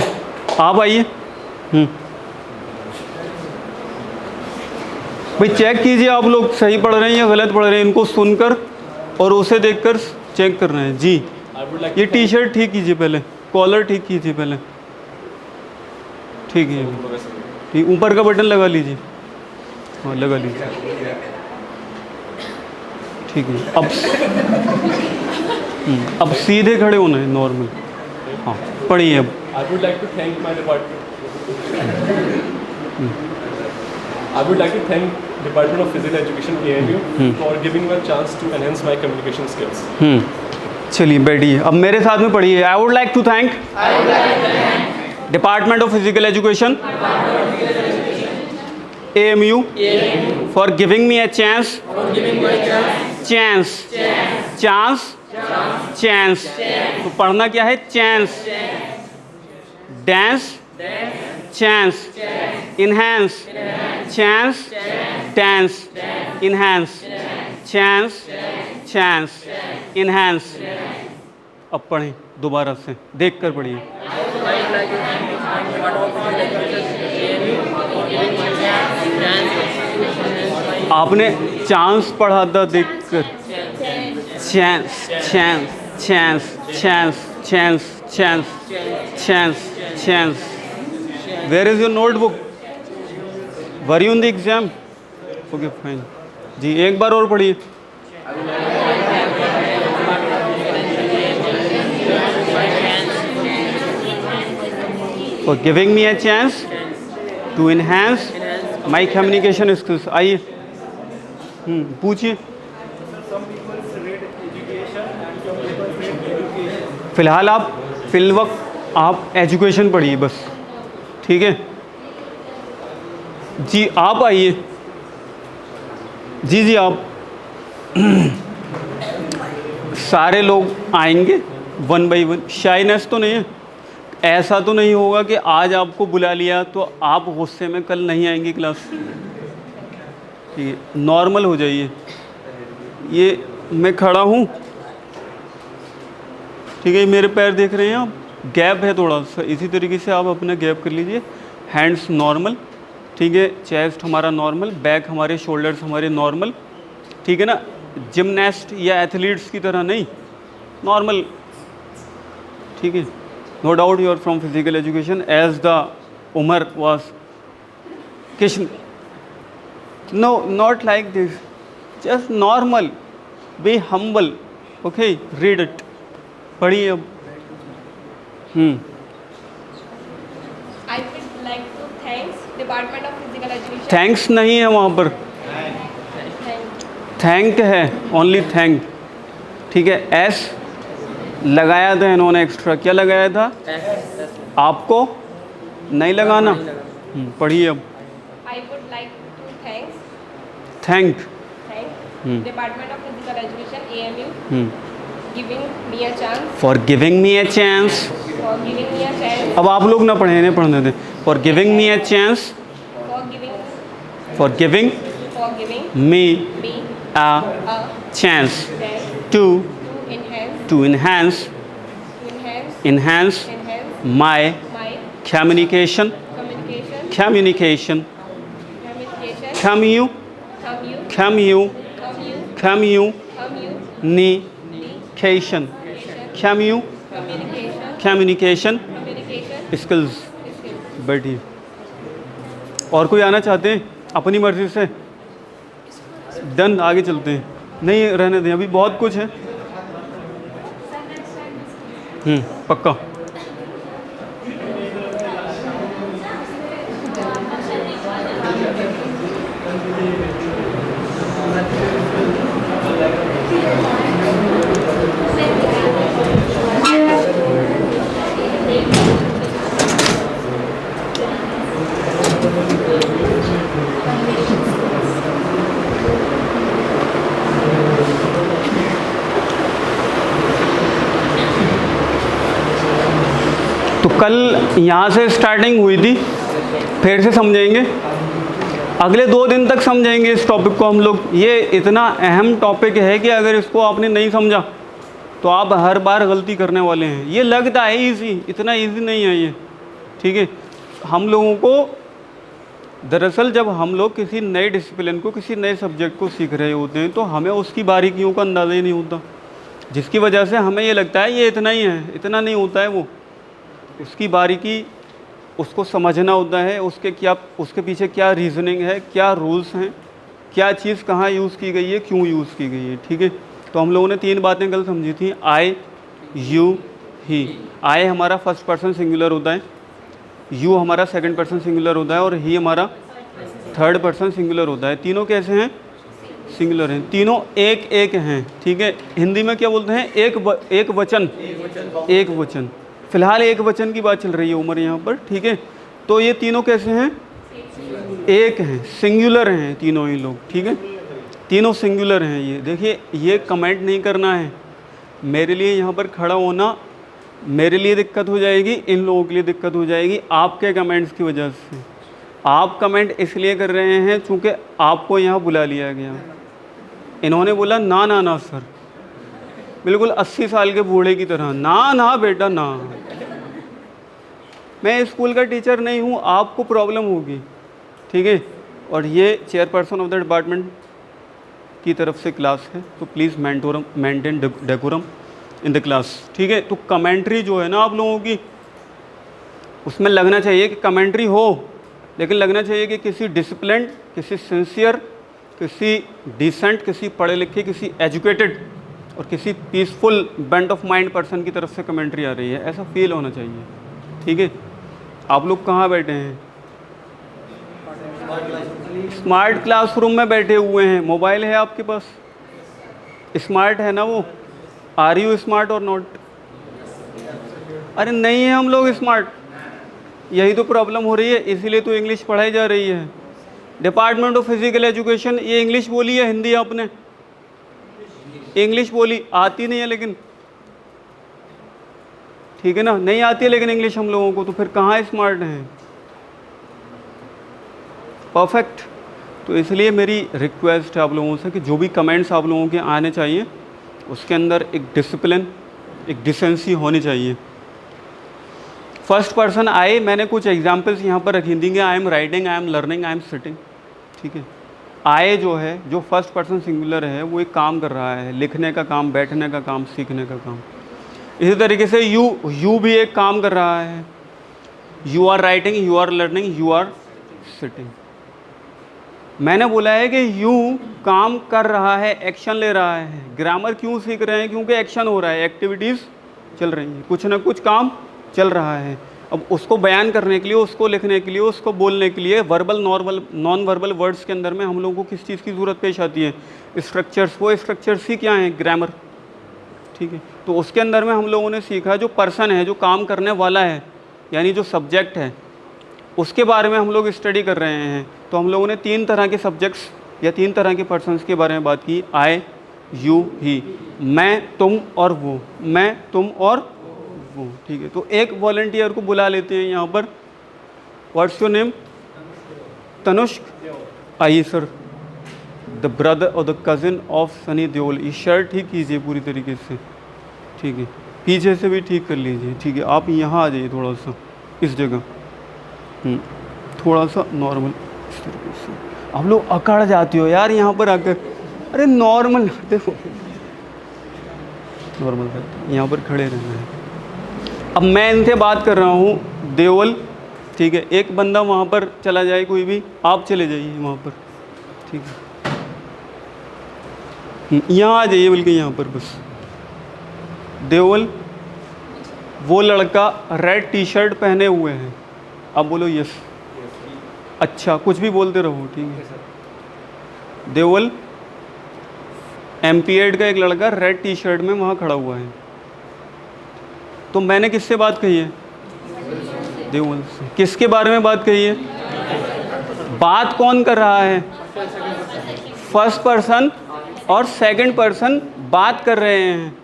आप आइए। भाई चेक कीजिए आप लोग सही पढ़ रहे हैं या गलत पढ़ रहे हैं, इनको सुनकर और उसे देखकर चेक करना है जी। ये टी शर्ट ठीक कीजिए पहले, कॉलर ठीक कीजिए पहले, ठीक है, ठीक, ऊपर का बटन लगा लीजिए, हाँ लगा लीजिए, ठीक है। अब सीधे खड़े होना है, नॉर्मल। हाँ पढ़िए अब। I would like to thank my department. I would like to thank Department of Physical Education ANU for giving me a chance to enhance my communication skills. चलिए बैठिए, अब मेरे साथ में पढ़िए। I would like to thank department of physical education AMU for giving me a chance, chance, तो पढ़ना क्या है? Chance, dance, chance, enhance, chance, dance, enhance, chance, enhance. अब पढ़ें दोबारा से, देख कर पढ़िए। आपने चांस पढ़ा था देखकर, chance, chance, chance, chance, chance, chance, chance, chance. Where is your notebook? Were you in the exam? Okay, fine. जी एक बार और पढ़िए। For giving me a chance to enhance my communication skills. आइए, पूछिए। फिलहाल आप फिलवक्त आप एजुकेशन पढ़िए बस, ठीक है जी। आप आइए जी, आप सारे लोग आएंगे वन बाई वन। शाइनेस तो नहीं है, ऐसा तो नहीं होगा कि आज आपको बुला लिया तो आप गुस्से में कल नहीं आएंगे क्लास, ठीक है, नॉर्मल हो जाइए। ये मैं खड़ा हूँ, ठीक है, मेरे पैर देख रहे हैं आप, गैप है थोड़ा सा, इसी तरीके से आप अपना गैप कर लीजिए। हैंड्स नॉर्मल, ठीक है, चेस्ट हमारा नॉर्मल, बैक हमारे शोल्डर्स हमारे नॉर्मल, ठीक है ना, जिमनास्ट या एथलीट्स की तरह नहीं, नॉर्मल, ठीक है। No doubt you are from physical education as the उमर was Krishna. No not like this, just normal, be humble, okay, read it, पढ़िए अब। I would like to thanks Department of Physical Education. Thanks नहीं है वहाँ पर, Thank थैंक है, ओनली थैंक, ठीक है। एस लगाया था इन्होंने एक्स्ट्रा, क्या लगाया था? आपको नहीं लगाना। पढ़िए अब। I would like to thank thank Department of Physical Education AMU giving me a chance for giving me a chance. for giving me a chance अब आप लोग ना पढ़े, इन्हें पढ़ने दें। For giving me a chance, for giving for giving me me a a chance chance to to enhance enhance enhance my my communication communication communication communication commu commu commu communication communication commu communication communication skills। skills। बैठिए। और कोई आना चाहते हैं अपनी मर्जी से? डन, आगे चलते हैं। नहीं रहने दें, अभी बहुत कुछ है। पक्का। तो कल यहाँ से स्टार्टिंग हुई थी, फिर से समझेंगे। अगले 2 दिन तक समझेंगे इस टॉपिक को हम लोग। ये इतना अहम टॉपिक है कि अगर इसको आपने नहीं समझा तो आप हर बार गलती करने वाले हैं। ये लगता है इजी, इतना इजी नहीं है ये, ठीक है। हम लोगों को दरअसल जब हम लोग किसी नए डिसिप्लिन को, किसी नए सब्जेक्ट को सीख रहे होते हैं तो हमें उसकी बारीकियों का अंदाज़ा ही नहीं होता, जिसकी वजह से हमें ये लगता है ये इतना ही है। इतना नहीं होता है वो, उसकी बारीकी उसको समझना होता है, उसके पीछे क्या रीज़निंग है, क्या रूल्स हैं, क्या चीज़ कहाँ यूज़ की गई है, क्यों यूज़ की गई है, ठीक है। तो हम लोगों ने 3 बातें कल समझी थी। आई, यू, ही। आई हमारा फर्स्ट पर्सन सिंगुलर होता है, यू हमारा सेकंड पर्सन सिंगुलर होता है और ही हमारा थर्ड पर्सन सिंगुलर होता है। तीनों कैसे हैं? सिंगुलर हैं। तीनों एक एक हैं, ठीक है। हिंदी में क्या बोलते हैं? एक वचन। फिलहाल एक वचन की बात चल रही है उमर यहाँ पर, ठीक है। तो ये तीनों कैसे हैं? एक हैं, सिंगुलर हैं तीनों ही लोग, ठीक है। तीनों सिंगुलर हैं। ये देखिए, ये कमेंट नहीं करना है। मेरे लिए यहाँ पर खड़ा होना मेरे लिए दिक्कत हो जाएगी, इन लोगों के लिए दिक्कत हो जाएगी आपके कमेंट्स की वजह से। आप कमेंट इसलिए कर रहे हैं चूँकि आपको यहाँ बुला लिया गया। इन्होंने बोला ना ना ना सर, बिल्कुल 80 साल के बूढ़े की तरह, ना ना बेटा ना। मैं स्कूल का टीचर नहीं हूँ, आपको प्रॉब्लम होगी, ठीक है। और ये चेयरपर्सन ऑफ द डिपार्टमेंट की तरफ से क्लास है, तो please maintain decorum in the class, ठीक है। तो कमेंट्री जो है ना आप लोगों की, उसमें लगना चाहिए कि कमेंट्री हो, लेकिन लगना चाहिए कि किसी डिसिप्लिन, किसी सिंसियर, किसी डिसेंट, किसी पढ़े लिखे, किसी एजुकेटेड और किसी peaceful bent of mind person की तरफ से कमेंट्री आ रही है, ऐसा फील होना चाहिए, ठीक है। आप लोग कहाँ बैठे हैं? स्मार्ट क्लासरूम में बैठे हुए हैं। मोबाइल है आपके पास? स्मार्ट है ना वो? आर यू स्मार्ट और नॉट? अरे नहीं है हम लोग स्मार्ट, यही तो प्रॉब्लम हो रही है। इसीलिए तो इंग्लिश पढ़ाई जा रही है। डिपार्टमेंट ऑफ फिजिकल एजुकेशन, ये इंग्लिश बोली है हिंदी आपने? इंग्लिश बोली आती नहीं है, लेकिन ठीक है ना, नहीं आती है लेकिन इंग्लिश हम लोगों को, तो फिर कहाँ स्मार्ट हैं? परफेक्ट। तो इसलिए मेरी रिक्वेस्ट है आप लोगों से कि जो भी कमेंट्स आप लोगों के आने चाहिए उसके अंदर एक डिसिप्लिन, एक डिसेंसी होनी चाहिए। फर्स्ट पर्सन आई, मैंने कुछ एग्जांपल्स यहाँ पर रखी देंगे। I am writing, I am learning, I am sitting, ठीक है। आई जो है, जो फर्स्ट पर्सन सिंगुलर है, वो एक काम कर रहा है, लिखने का काम, बैठने का काम, सीखने का काम। इसी तरीके से यू भी एक काम कर रहा है। You are writing, you are learning, you are sitting. मैंने बोला है कि यू काम कर रहा है, एक्शन ले रहा है। ग्रामर क्यों सीख रहे हैं? क्योंकि एक्शन हो रहा है, एक्टिविटीज़ चल रही हैं, कुछ ना कुछ काम चल रहा है। अब उसको बयान करने के लिए, उसको लिखने के लिए, उसको बोलने के लिए वर्बल, नॉन वर्बल वर्ड्स के अंदर में हम लोगों को किस चीज़ की ज़रूरत पेश आती है? स्ट्रक्चर्स। वो स्ट्रक्चर्स ही क्या हैं? ग्रामर, ठीक है। तो उसके अंदर में हम लोगों ने सीखा जो पर्सन है, जो काम करने वाला है, यानी जो सब्जेक्ट है, उसके बारे में हम लोग स्टडी कर रहे हैं। तो हम लोगों ने 3 तरह के सब्जेक्ट्स या 3 तरह के पर्सन्स के बारे में बात की, आई, यू, ही, मैं, तुम और वो, मैं, तुम और वो, ठीक है। तो एक वॉलंटियर को बुला लेते हैं यहाँ पर। What's your name? तनुष्क। आइए सर। द ब्रदर और the cousin of Sunny Deol. ये शर्ट ठीक कीजिए पूरी तरीके से, ठीक है, पीछे से भी ठीक कर लीजिए, ठीक है। आप यहाँ आ जाइए थोड़ा सा इस जगह, थोड़ा सा नॉर्मल इस तरीके से। आप लोग अकड़ जाती हो यार यहाँ पर आकर। अरे नॉर्मल देखो, नॉर्मल करते, यहाँ पर खड़े रहना है। अब मैं इनसे बात कर रहा हूँ, देओल, ठीक है। एक बंदा वहाँ पर चला जाए, कोई भी, आप चले जाइए वहाँ पर, ठीक है। यहाँ आ जाइए, बल्कि यहाँ पर बस। देओल, वो लड़का रेड टी शर्ट पहने हुए है। आप बोलो यस। अच्छा, कुछ भी बोलते रहो, ठीक है। देओल, MP8 का एक लड़का रेड टी शर्ट में वहाँ खड़ा हुआ है। तो मैंने किससे बात कही है? देओल से। किसके बारे में बात कही है? बात कौन कर रहा है? फर्स्ट पर्सन और सेकंड पर्सन बात कर रहे हैं।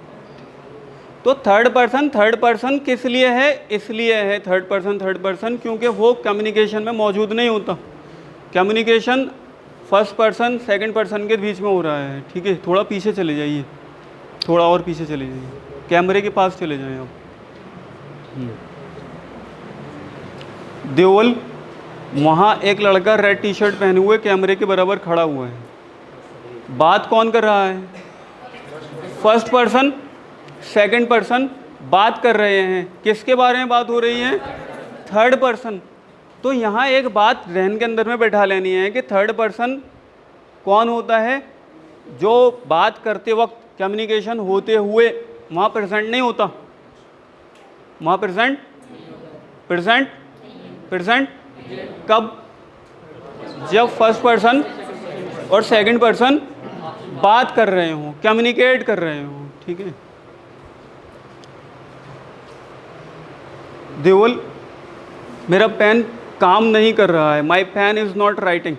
तो थर्ड पर्सन किस लिए है? इसलिए है थर्ड पर्सन क्योंकि वो कम्युनिकेशन में मौजूद नहीं होता। Communication first person second person के बीच में हो रहा है, ठीक है। थोड़ा पीछे चले जाइए, थोड़ा और पीछे चले जाइए, कैमरे के पास चले जाएं आप। देओल, वहाँ एक लड़का रेड टी शर्ट पहने हुए कैमरे के बराबर खड़ा हुआ है। बात कौन कर रहा है? फर्स्ट पर्सन सेकंड पर्सन बात कर रहे हैं। किसके बारे में बात हो रही है? Third person. तो यहाँ एक बात जहन के अंदर में बैठा लेनी है कि थर्ड पर्सन कौन होता है? जो बात करते वक्त कम्युनिकेशन होते हुए वहाँ प्रेजेंट नहीं होता। वहाँ प्रेजेंट कब? जब फर्स्ट पर्सन और सेकंड पर्सन बात कर रहे हों, कम्युनिकेट कर रहे हों, ठीक है। देओल, मेरा पेन काम नहीं कर रहा है। My pen is not writing.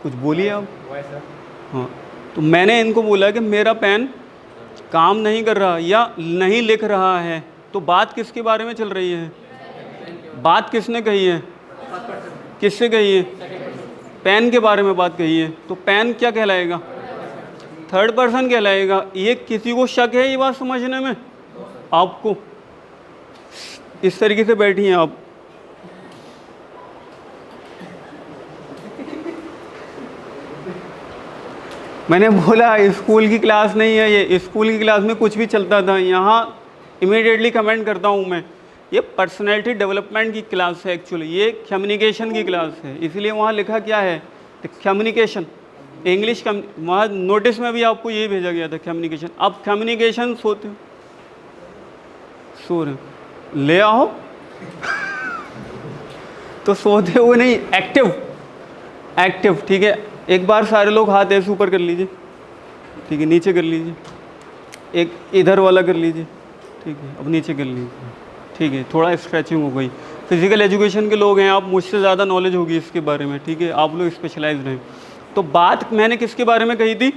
कुछ बोलिए आप। हाँ, तो मैंने इनको बोला कि मेरा पेन काम नहीं कर रहा या नहीं लिख रहा है। तो बात किसके बारे में चल रही है? बात किसने कही है? किससे कही है? पेन के बारे में बात कही है। तो पेन क्या कहलाएगा? थर्ड पर्सन कहलाएगा। ये किसी को शक है ये बात समझने में? आपको इस तरीके से बैठी हैं आप। मैंने बोला स्कूल की क्लास नहीं है ये। स्कूल की क्लास में कुछ भी चलता था। यहाँ इमीडिएटली कमेंट करता हूँ मैं, ये पर्सनैलिटी डेवलपमेंट की क्लास है। एक्चुअली ये कम्युनिकेशन की क्लास है, इसलिए वहाँ लिखा क्या है? Communication English. वहाँ नोटिस में भी आपको ये भेजा गया था, कम्युनिकेशन। अब कम्युनिकेशन सोते हो, सो रहे ले आओ तो सोते हुए नहीं, एक्टिव, ठीक है। एक बार सारे लोग हाथ ऐसे ऊपर कर लीजिए, ठीक है, नीचे कर लीजिए, एक इधर वाला कर लीजिए, ठीक है, अब नीचे कर लीजिए, ठीक है। थोड़ा स्ट्रेचिंग हो गई। फिजिकल एजुकेशन के लोग हैं आप, मुझसे ज़्यादा नॉलेज होगी इसके बारे में, ठीक है। आप लोग स्पेशलाइज्ड हैं। तो बात मैंने किसके बारे में कही थी?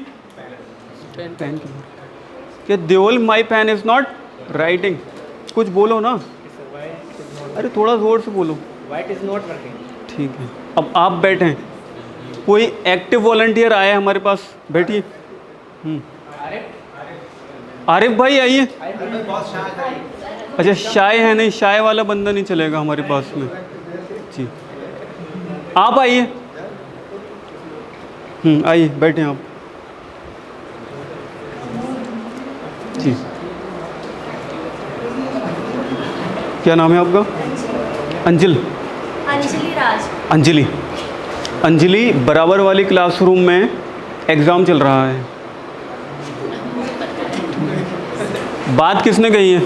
पेन के बारे में। कि Deol, my pen is not writing. कुछ बोलो ना, अरे थोड़ा ज़ोर से बोलो। White is not working. ठीक है। अब आप बैठें, कोई एक्टिव वॉलंटियर आया है हमारे पास, बैठिए। आरिफ भाई आइए। अच्छा, शाय है? नहीं, शाय वाला बंदा नहीं चलेगा हमारे पास में जी। आप आइए, आइए बैठे आप जी। क्या नाम है आपका? अंजलि राज। अंजलि, बराबर वाली क्लासरूम में एग्ज़ाम चल रहा है। बात किसने कही है?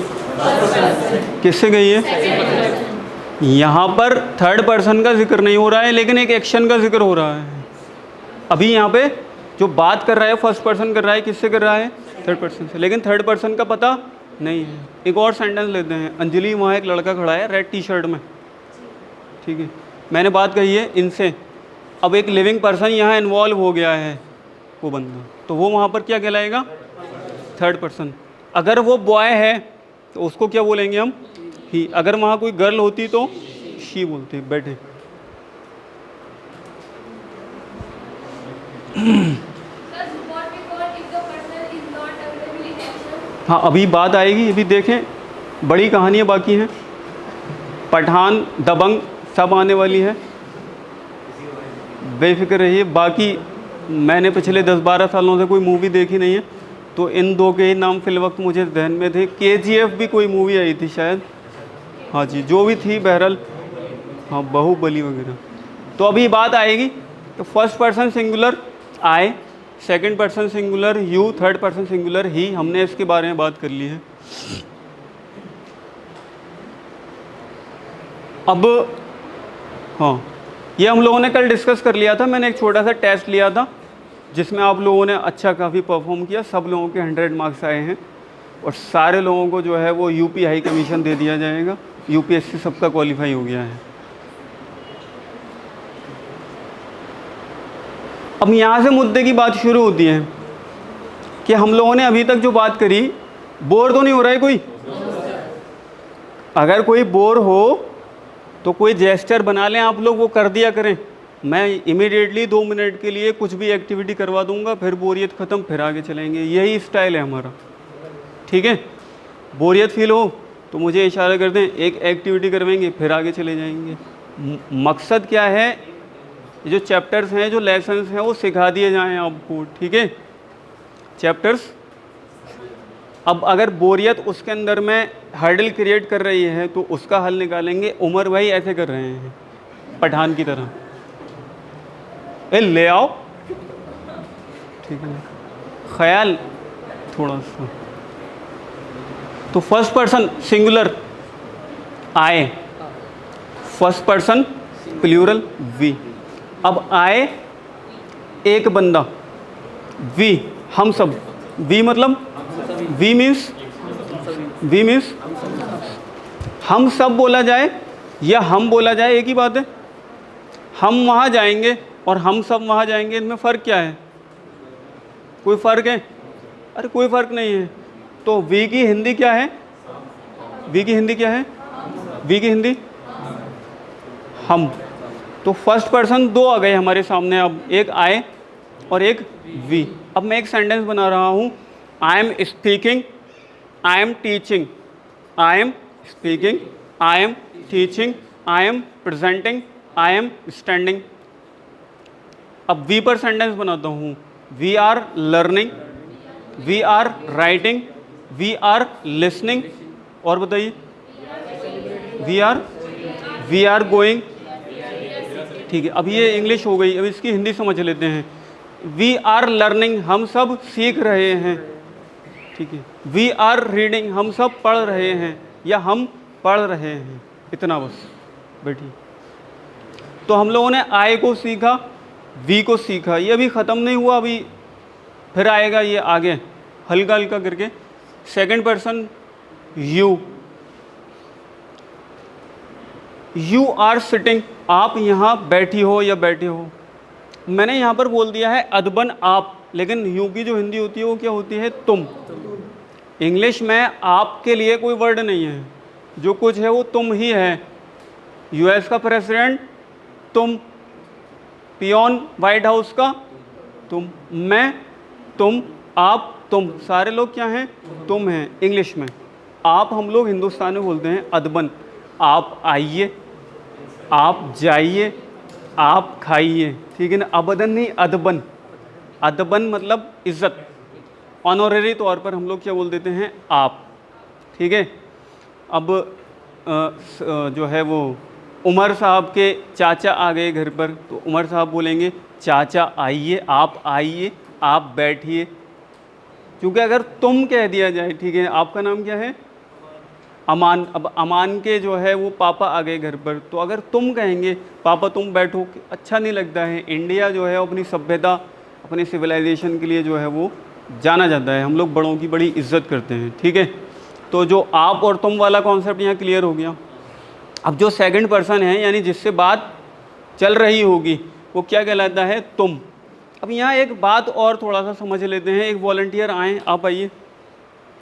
किससे कही है? यहाँ पर थर्ड पर्सन का जिक्र नहीं हो रहा है, लेकिन एक एक्शन का जिक्र हो रहा है। अभी यहाँ पे जो बात कर रहा है फर्स्ट पर्सन कर रहा है, किससे कर रहा है? थर्ड पर्सन से, लेकिन थर्ड पर्सन का पता नहीं है। एक और सेंटेंस लेते हैं। अंजलि, वहाँ एक लड़का खड़ा है रेड टी शर्ट में, ठीक है, मैंने बात कही है इनसे। अब एक लिविंग पर्सन यहाँ इन्वॉल्व हो गया है, वो बंदा, तो वो वहाँ पर क्या कहलाएगा? Third person. अगर वो बॉय है तो उसको क्या बोलेंगे हम? ही। अगर वहाँ कोई गर्ल होती तो शी बोलते। बैठे। हाँ, अभी बात आएगी, अभी देखें, बड़ी कहानियाँ बाकी हैं। पठान, दबंग सब आने वाली है, बेफिक्र रहिए। बाकी मैंने पिछले 10-12 सालों से कोई मूवी देखी नहीं है, तो इन दो के ही नाम फिल वक्त मुझे ध्यान में थे। KGF भी कोई मूवी आई थी शायद, हाँ जी, जो भी थी बहरहाल, हाँ, बाहुबली वगैरह। तो अभी बात आएगी। तो first person singular I, second person singular you, third person singular he, हमने इसके बारे में बात कर ली है। अब हाँ, ये हम लोगों ने कल डिस्कस कर लिया था। मैंने एक छोटा सा टेस्ट लिया था जिसमें आप लोगों ने अच्छा काफ़ी परफॉर्म किया। सब लोगों के 100 मार्क्स आए हैं और सारे लोगों को जो है वो यूपी हाई कमीशन दे दिया जाएगा। UPSC सबका क्वालिफाई हो गया है। अब यहाँ से मुद्दे की बात शुरू होती है कि हम लोगों ने अभी तक जो बात करी, बोर तो नहीं हो रहा है कोई? अगर कोई बोर हो तो कोई जेस्चर बना लें आप लोग, वो कर दिया करें। मैं इमीडिएटली 2 मिनट के लिए कुछ भी एक्टिविटी करवा दूंगा, फिर बोरियत ख़त्म, फिर आगे चलेंगे। यही स्टाइल है हमारा, ठीक है? बोरियत फील हो तो मुझे इशारा कर दें, एक एक्टिविटी करवाएंगे, फिर आगे चले जाएंगे। मकसद क्या है? ये जो चैप्टर्स हैं, जो लेसन्स हैं, वो सिखा दिए जाएं आपको, ठीक है? चैप्टर्स। अब अगर बोरियत उसके अंदर में हर्डल क्रिएट कर रही है तो उसका हल निकालेंगे। उमर भाई ऐसे कर रहे हैं पठान की तरह, ए ले आओ, ठीक है, ख्याल थोड़ा सा। तो फर्स्ट पर्सन सिंगुलर आए, फर्स्ट पर्सन प्लूरल वी। अब आए एक बंदा, वी हम सब। वी मतलब वी मीन्स हम सब बोला जाए या हम बोला जाए, एक ही बात है। हम वहाँ जाएंगे और हम सब वहाँ जाएंगे, इनमें फ़र्क क्या है? कोई फ़र्क है? अरे कोई फ़र्क नहीं है। तो वी की हिंदी क्या है? वी की हिंदी क्या है? वी की हिंदी हम। तो फर्स्ट पर्सन 2 आ गए हमारे सामने। अब एक आए और एक वी। अब मैं एक सेंटेंस बना रहा हूँ। I am speaking, I am teaching, I am speaking, I am teaching, I am presenting, I am standing. अब वी पर सेंटेंस बनाता हूँ। We are learning, we are writing, we are listening, और बताइए, वी आर गोइंग, ठीक है। अब ये इंग्लिश हो गई, अब इसकी हिंदी समझ लेते हैं। वी आर लर्निंग, हम सब सीख रहे हैं, ठीक है। वी आर रीडिंग, हम सब पढ़ रहे हैं या हम पढ़ रहे हैं, इतना बस, बैठिए। तो हम लोगों ने आई को सीखा, वी को सीखा, ये अभी ख़त्म नहीं हुआ, अभी फिर आएगा ये आगे हल्का हल्का करके। Second person you, you are sitting, आप यहाँ बैठी हो या बैठे हो। मैंने यहाँ पर बोल दिया है अदबन आप, लेकिन यू की जो हिंदी होती है वो क्या होती है? तुम। इंग्लिश में आपके लिए कोई वर्ड नहीं है, जो कुछ है वो तुम ही है। यूएस का प्रेसिडेंट तुम, पियोन वाइट हाउस का तुम, मैं तुम, आप तुम, सारे लोग क्या हैं? तुम हैं। इंग्लिश में आप हम लोग हिंदुस्तान में बोलते हैं अदबन, आप आइए, आप जाइए, आप खाइए, ठीक है ना। अबदन नहीं, अदबन। अदबन मतलब इज़्ज़त, ऑनोरेरी तौर पर हम लोग क्या बोल देते हैं? आप, ठीक है। अब जो है वो उमर साहब के चाचा आ गए घर पर, तो उमर साहब बोलेंगे चाचा आइए, आप आइए, आप बैठिए। क्योंकि अगर तुम कह दिया जाए, ठीक है, आपका नाम क्या है? अमान। अब अमान के जो है वो पापा आ गए घर पर, तो अगर तुम कहेंगे पापा तुम बैठो, अच्छा नहीं लगता है। इंडिया जो है अपनी सभ्यता, अपनी सिविलाइजेशन के लिए जो है वो जाना जाता है, हम लोग बड़ों की बड़ी इज्जत करते हैं, ठीक है। तो जो आप और तुम वाला कॉन्सेप्ट यहाँ क्लियर हो गया। अब जो सेकंड पर्सन है यानी जिससे बात चल रही होगी वो क्या कहलाता है, तुम। अब यहाँ एक बात और थोड़ा सा समझ लेते हैं। एक वॉलंटियर आए, आप आइए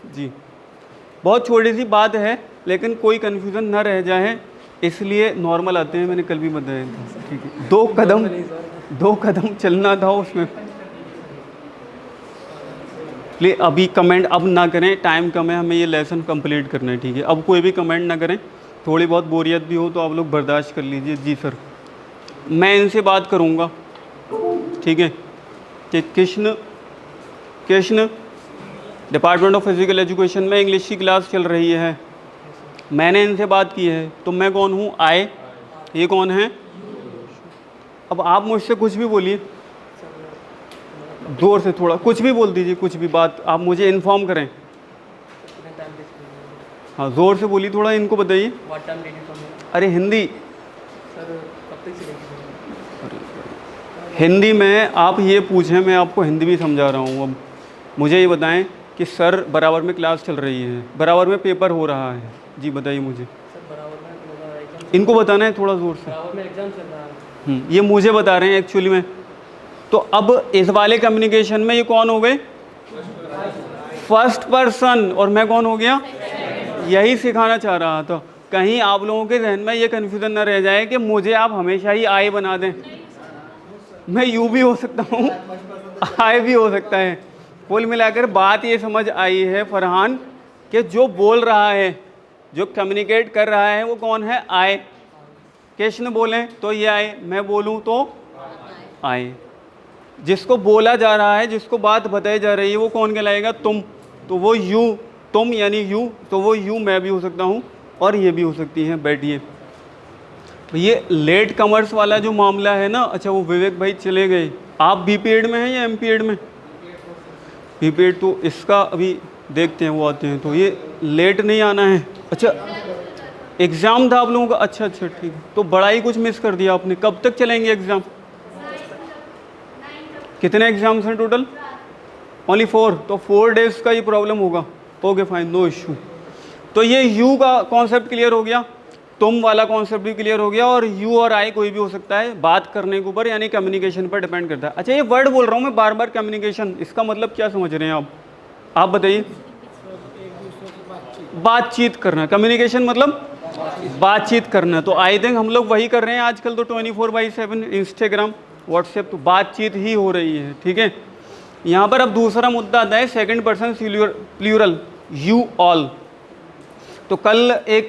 जी। बहुत छोटी सी बात है लेकिन कोई कन्फ्यूज़न ना रह जाए इसलिए नॉर्मल आते हैं, मैंने कल भी बताया था, ठीक है। 2 कदम चलना था उसमें। प्लीज़ अभी कमेंट अब ना करें, टाइम कम है, हमें ये लेसन कंप्लीट करना है, ठीक है। अब कोई भी कमेंट ना करें, थोड़ी बहुत बोरियत भी हो तो आप लोग बर्दाश्त कर लीजिए। जी सर, मैं इनसे बात करूँगा, ठीक है। कि Krishna department of physical education में इंग्लिश की क्लास चल रही है, मैंने इनसे बात की है, तो मैं कौन हूँ, आए, ये कौन है। अब आप मुझसे कुछ भी बोलिए, ज़ोर से थोड़ा कुछ भी बोल दीजिए, कुछ भी बात आप मुझे इन्फॉर्म करें। हाँ ज़ोर से बोलिए थोड़ा, इनको बताइए। अरे हिंदी, हिंदी में आप ये पूछें, मैं आपको हिंदी भी समझा रहा हूँ। अब मुझे ये बताएं कि सर बराबर में क्लास चल रही है, बराबर में पेपर हो रहा है, जी बताइए मुझे। इनको बताना है थोड़ा ज़ोर से। बराबर में एग्जाम चल रहा है। ये मुझे बता रहे हैं एक्चुअली में। तो अब इस वाले कम्युनिकेशन में ये कौन हो गए, फर्स्ट पर्सन, और मैं कौन हो गया, यही सिखाना चाह रहा था। कहीं आप लोगों के जहन में ये कन्फ्यूज़न ना रह जाए कि मुझे आप हमेशा ही आए बना दें। मैं यू भी हो सकता हूँ, आए भी हो सकता है। कुल मिलाकर बात ये समझ आई है फरहान कि जो बोल रहा है, जो कम्युनिकेट कर रहा है वो कौन है, आए। कृष्ण बोलें तो ये आए, मैं बोलूँ तो आए। जिसको बोला जा रहा है, जिसको बात बताई जा रही है वो कौन कहलाएगा, तुम। तो वो यू, तुम यानी यू, तो वो यू मैं भी हो सकता हूँ और ये भी हो सकती हैं। बैठिए। ये लेट कमर्स वाला जो मामला है ना, अच्छा वो विवेक भाई चले गए, आप बी पीरियड में हैं या एम पीरियड में, बी पीरियड, तो इसका अभी देखते हैं, वो आते हैं। तो ये लेट नहीं आना है, अच्छा एग्ज़ाम था आप लोगों का, अच्छा अच्छा ठीक है। तो बड़ा ही कुछ मिस कर दिया आपने। कब तक चलेंगे एग्ज़ाम, कितने एग्ज़ाम्स हैं टोटल, ओनली 4, तो 4 डेज़ का ये प्रॉब्लम होगा। Okay fine, no issue. तो ये यू का कॉन्सेप्ट क्लियर हो गया, तुम वाला कॉन्सेप्ट भी क्लियर हो गया, और यू और आई कोई भी हो सकता है, बात करने के ऊपर यानी कम्युनिकेशन पर डिपेंड करता है। अच्छा ये वर्ड बोल रहा हूँ मैं बार बार, कम्युनिकेशन, इसका मतलब क्या समझ रहे हैं आप बताइए। बातचीत करना, कम्युनिकेशन मतलब बातचीत करना। तो आई थिंक हम लोग वही कर रहे हैं आजकल, तो 24/7 इंस्टाग्राम व्हाट्सएप, तो बातचीत ही हो रही है, ठीक है। यहाँ पर अब दूसरा मुद्दा आता है second person plural, you all. तो कल एक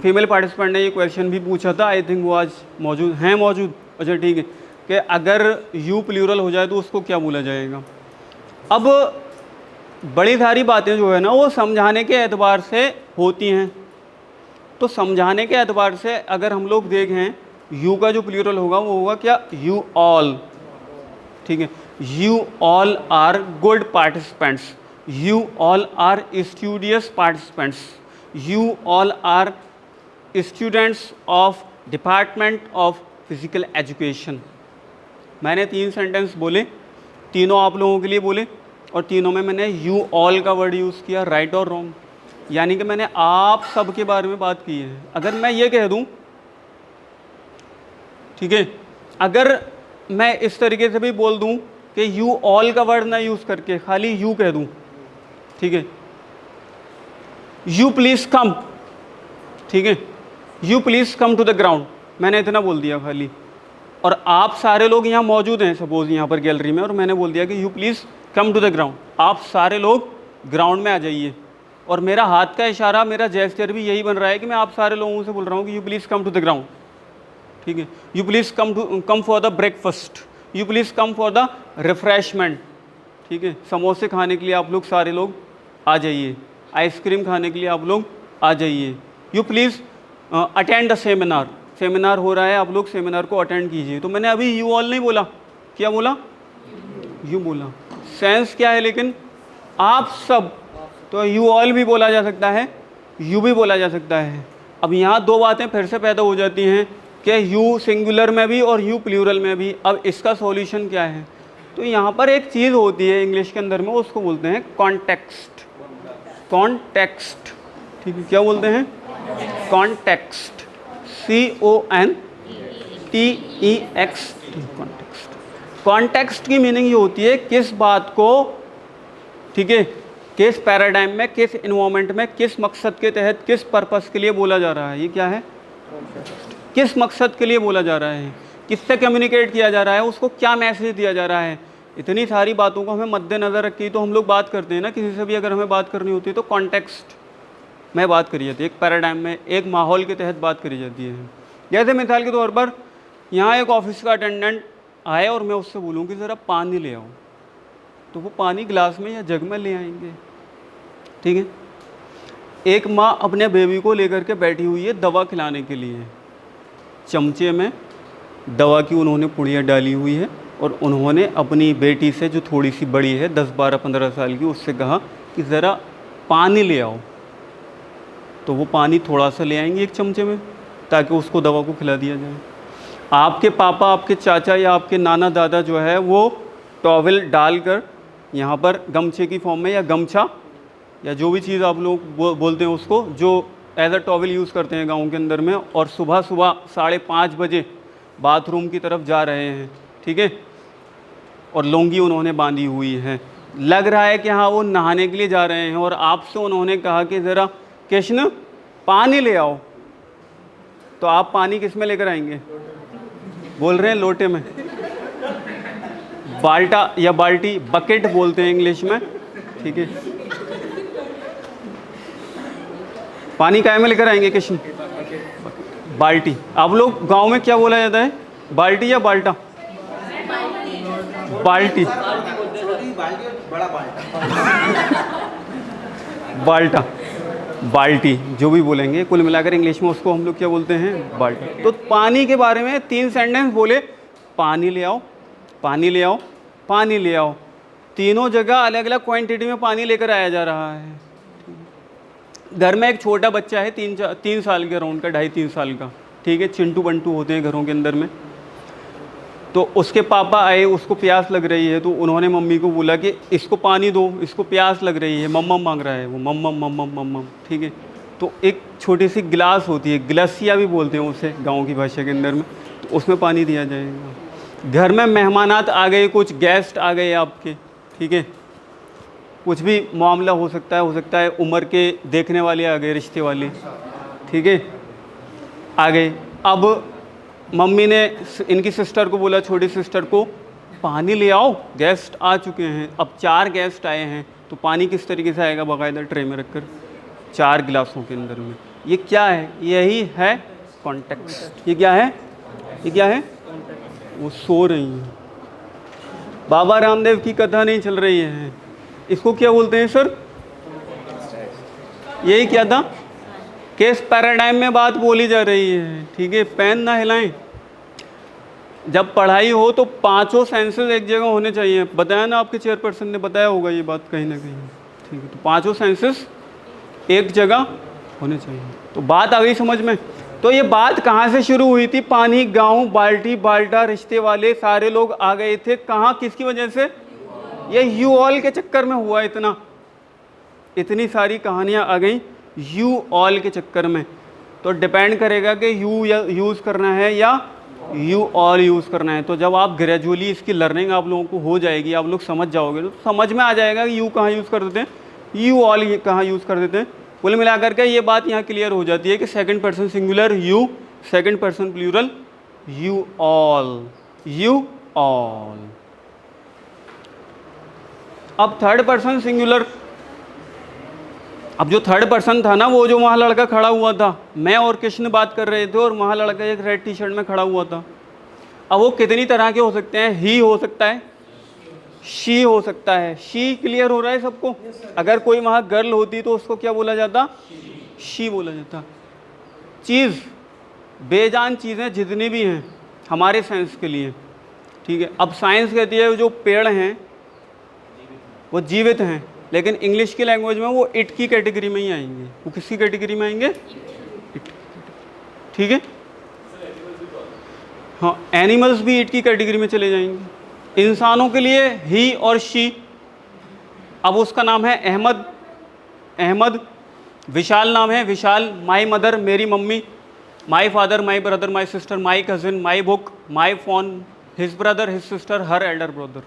फीमेल पार्टिसिपेंट ने ये क्वेश्चन भी पूछा था, आई थिंक वो आज मौजूद। अच्छा ठीक है, कि अगर यू प्लूरल हो जाए तो उसको क्या बोला जाएगा। अब बड़ी सारी बातें जो है ना वो समझाने के एतबार से होती हैं। तो समझाने के एतबार से अगर हम लोग देखें, यू का जो प्लूरल होगा वो होगा क्या, यू ऑल, ठीक है। You all are good participants, you all are studious participants, you all are students of department of physical education. मैंने 3 सेंटेंस बोले, तीनों आप लोगों के लिए बोले, और तीनों में मैंने यू ऑल का वर्ड यूज़ किया, राइट और रॉन्ग, यानी कि मैंने आप सब के बारे में बात की है। अगर मैं ये कह दूं, ठीक है, अगर मैं इस तरीके से भी बोल दूं कि यू ऑल का वर्ड ना यूज़ करके खाली यू कह दूं, ठीक है, यू प्लीज़ कम, ठीक है, you please come to the ground, मैंने इतना बोल दिया खाली, और आप सारे लोग यहाँ मौजूद हैं सपोज़ यहाँ पर गैलरी में, और मैंने बोल दिया कि you please come to the ground, आप सारे लोग ग्राउंड में आ जाइए। और मेरा हाथ का इशारा, मेरा जेस्चर भी यही बन रहा है कि मैं आप सारे लोगों से बोल रहा हूँ कि you please come to the ground, ठीक है, you please come for the breakfast, you please come for the refreshment, ठीक है, समोसे खाने के लिए आप लोग सारे लोग आ जाइए, आइसक्रीम खाने के लिए आप लोग आ जाइए, you please attend the seminar, seminar हो रहा है, आप लोग सेमिनार को अटेंड कीजिए। तो मैंने अभी यू ऑल नहीं बोला, क्या बोला, यू बोला। सेंस क्या है लेकिन, आप सब, तो यू ऑल भी बोला जा सकता है, यू भी बोला जा सकता है। अब यहाँ 2 बातें फिर से पैदा हो जाती हैं कि यू सिंगुलर में भी और यू प्लूरल में भी। अब इसका सॉल्यूशन क्या है, तो यहाँ पर एक चीज़ होती है इंग्लिश के अंदर में, उसको बोलते हैं कॉन्टेक्स्ट। कॉन्टेक्स्ट, ठीक है, क्या बोलते हैं? Context, CONTEXT, context. कॉन्टेक्स्ट की मीनिंग ये होती है किस बात को, ठीक है, किस पैराडाइम में, किस इन्वायरमेंट में, किस मकसद के तहत, किस पर्पस के लिए बोला जा रहा है। ये क्या है? किस मकसद के लिए बोला जा रहा है, किससे कम्युनिकेट किया जा रहा है, उसको क्या मैसेज दिया जा रहा है। इतनी सारी बातों को हमें मद्देनज़र रख के तो हम लोग बात करते हैं ना, किसी से भी अगर हमें बात करनी होती है तो कॉन्टेक्स्ट में बात करी जाती है, एक पैराडाइम में, एक माहौल के तहत बात करी जाती है। जैसे मिसाल के तौर पर यहाँ एक ऑफिस का अटेंडेंट आए और मैं उससे बोलूँ कि ज़रा पानी ले आओ, तो वो पानी गिलास में या जग में ले आएंगे, ठीक है। एक माँ अपने बेबी को लेकर के बैठी हुई है दवा खिलाने के लिए, चमचे में दवा की उन्होंने पुड़िया डाली हुई है और उन्होंने अपनी बेटी से जो थोड़ी सी बड़ी है 10, 12, 15 साल की, उससे कहा कि ज़रा पानी ले आओ, तो वो पानी थोड़ा सा ले आएंगे एक चमचे में ताकि उसको दवा को खिला दिया जाए। आपके पापा, आपके चाचा या आपके नाना दादा जो है वो टॉवेल डालकर यहाँ पर गमछे की फॉर्म में या गमछा या जो भी चीज़ आप लोग बोलते हैं उसको, जो एज अ टॉवेल यूज़ करते हैं गाँव के अंदर में, और सुबह सुबह 5:30 बजे बाथरूम की तरफ जा रहे हैं, ठीक है, और लुंगी उन्होंने बांधी हुई है, लग रहा है कि हाँ वो नहाने के लिए जा रहे हैं, और आपसे उन्होंने कहा कि ज़रा कृष्ण पानी ले आओ, तो आप पानी किस में लेकर आएंगे? बोल रहे हैं लोटे में, बाल्टा या बाल्टी, बकेट बोलते हैं इंग्लिश में, ठीक है। पानी काय में लेकर आएंगे कृष्ण? बाल्टी। आप लोग गांव में क्या बोला जाता है, बाल्टी या बाल्टा? बाल्टी, बाल्टा, बाल्टी, जो भी बोलेंगे, कुल मिलाकर इंग्लिश में उसको हम लोग क्या बोलते हैं? बाल्टी। तो पानी के बारे में 3 सेंटेंस बोले, पानी ले आओ, पानी ले आओ, पानी ले आओ, तीनों जगह अलग अलग क्वांटिटी में पानी लेकर आया जा रहा है। घर में एक छोटा बच्चा है 3 साल के अराउंड का, 2.5-3 साल का, ठीक है, चिंटू बंटू होते हैं घरों के अंदर में। तो उसके पापा आए, उसको प्यास लग रही है, तो उन्होंने मम्मी को बोला कि इसको पानी दो, इसको प्यास लग रही है, मम्मम मांग रहा है वो, मम्मम मम्मम मम्मम, ठीक है। तो एक छोटी सी गिलास होती है, गिलासिया भी बोलते हैं उसे गांव की भाषा के अंदर में, तो उसमें पानी दिया जाएगा। घर में मेहमानात आ गए, कुछ गेस्ट आ गए आपके, ठीक है, कुछ भी मामला हो सकता है उम्र के देखने वाले आ गए, रिश्ते वाले, ठीक है, आ गए। अब मम्मी ने इनकी सिस्टर को बोला, छोटी सिस्टर को, पानी ले आओ, गेस्ट आ चुके हैं। अब 4 गेस्ट आए हैं, तो पानी किस तरीके से आएगा? बाकायदा ट्रे में रखकर 4 गिलासों के अंदर में। ये क्या है? यही है कॉन्टेक्स्ट। ये क्या है? ये क्या है? वो सो रही हैं, बाबा रामदेव की कथा नहीं चल रही है, इसको क्या बोलते हैं सर? यही क्या था? किस पैराडाइम में बात बोली जा रही है, ठीक है, पेन ना हिलाएं। जब पढ़ाई हो तो 5 सेंसेस एक जगह होने चाहिए, बताया ना आपके चेयरपर्सन ने, बताया होगा ये बात कहीं ना कहीं, ठीक है। तो 5 सेंसेस एक जगह होने चाहिए। तो बात आ गई समझ में? तो ये बात कहाँ से शुरू हुई थी? पानी, गाँव, बाल्टी, बाल्टा, रिश्ते वाले सारे लोग आ गए थे, कहाँ, किसकी वजह से? ये यू ऑल के चक्कर में हुआ, इतनी सारी कहानियाँ आ गई यू ऑल के चक्कर में। तो डिपेंड करेगा कि यू यूज़ करना है या यू ऑल यूज़ करना है। तो जब आप ग्रेजुअली इसकी लर्निंग आप लोगों को हो जाएगी, आप लोग समझ जाओगे, तो समझ में आ जाएगा कि यू कहाँ यूज़ कर देते हैं, यू ऑल कहाँ यूज़ कर देते हैं। कुल मिलाकर के ये बात यहाँ क्लियर हो जाती है कि second person singular you, second person plural you all, you all. अब थर्ड पर्सन सिंगुलर, अब जो थर्ड पर्सन था ना, वो जो वहाँ लड़का खड़ा हुआ था, मैं और कृष्ण बात कर रहे थे और वहाँ लड़का एक रेड टी शर्ट में खड़ा हुआ था। अब वो कितनी तरह के हो सकते हैं? ही हो सकता है, शी हो सकता है। शी क्लियर हो रहा है सबको? अगर कोई वहाँ गर्ल होती तो उसको क्या बोला जाता? शी बोला जाता। चीज़, बेजान चीज़ें जितनी भी हैं हमारे साइंस के लिए, ठीक है। अब साइंस कहती है जो पेड़ हैं वो जीवित हैं, लेकिन इंग्लिश की लैंग्वेज में वो इट की कैटेगरी में ही आएंगे। वो किसकी कैटेगरी में आएंगे? इट, ठीक है। हाँ, एनिमल्स भी इट की कैटेगरी में चले जाएंगे, इंसानों के लिए ही और शी। अब उसका नाम है अहमद, अहमद। विशाल नाम है विशाल। माई मदर, मेरी mummy. My father, my brother, my sister, my cousin, my book, my phone, his brother, his sister, her elder brother.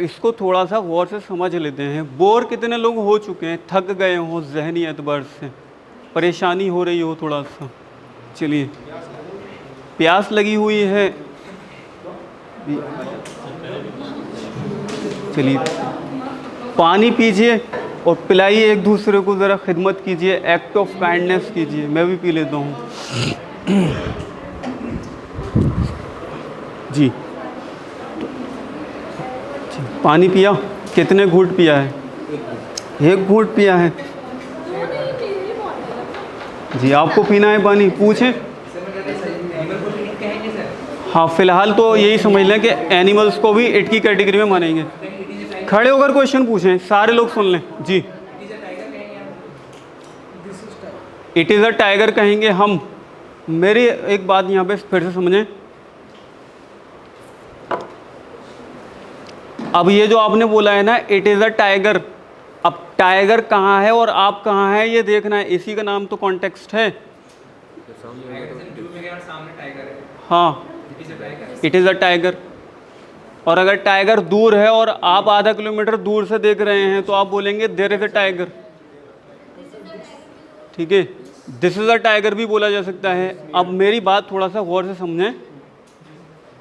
इसको थोड़ा सा गौर से समझ लेते हैं। बोर कितने लोग हो चुके हैं, थक गए हो जहनी एतबार से, परेशानी हो रही हो थोड़ा सा। चलिए, प्यास लगी हुई है, चलिए पानी पीजिए और पिलाइए एक दूसरे को, ज़रा खिदमत कीजिए, एक्ट ऑफ काइंडनेस कीजिए। मैं भी पी लेता हूँ जी। पानी पिया? कितने घूंट पिया है? एक घूंट पिया है जी। आपको पीना है पानी? पूछें। हाँ, फिलहाल तो यही समझ लें कि एनिमल्स को भी इट की कैटेगरी में मानेंगे। खड़े होकर क्वेश्चन पूछें, सारे लोग सुन लें जी। इट इज़ अ टाइगर कहेंगे हम। मेरी एक बात यहाँ पे फिर से समझें। अब ये जो आपने बोला है ना, इट इज़ अ टाइगर, अब टाइगर कहाँ है और आप कहाँ हैं ये देखना है। इसी का नाम तो कॉन्टेक्स्ट है। हाँ, इट इज़ अ टाइगर। और अगर टाइगर दूर है और आप आधा किलोमीटर दूर से देख रहे हैं तो आप बोलेंगे देयर इज़ अ टाइगर। ठीक है, दिस इज़ अ टाइगर भी बोला जा सकता है। अब मेरी बात थोड़ा सा गौर से समझें,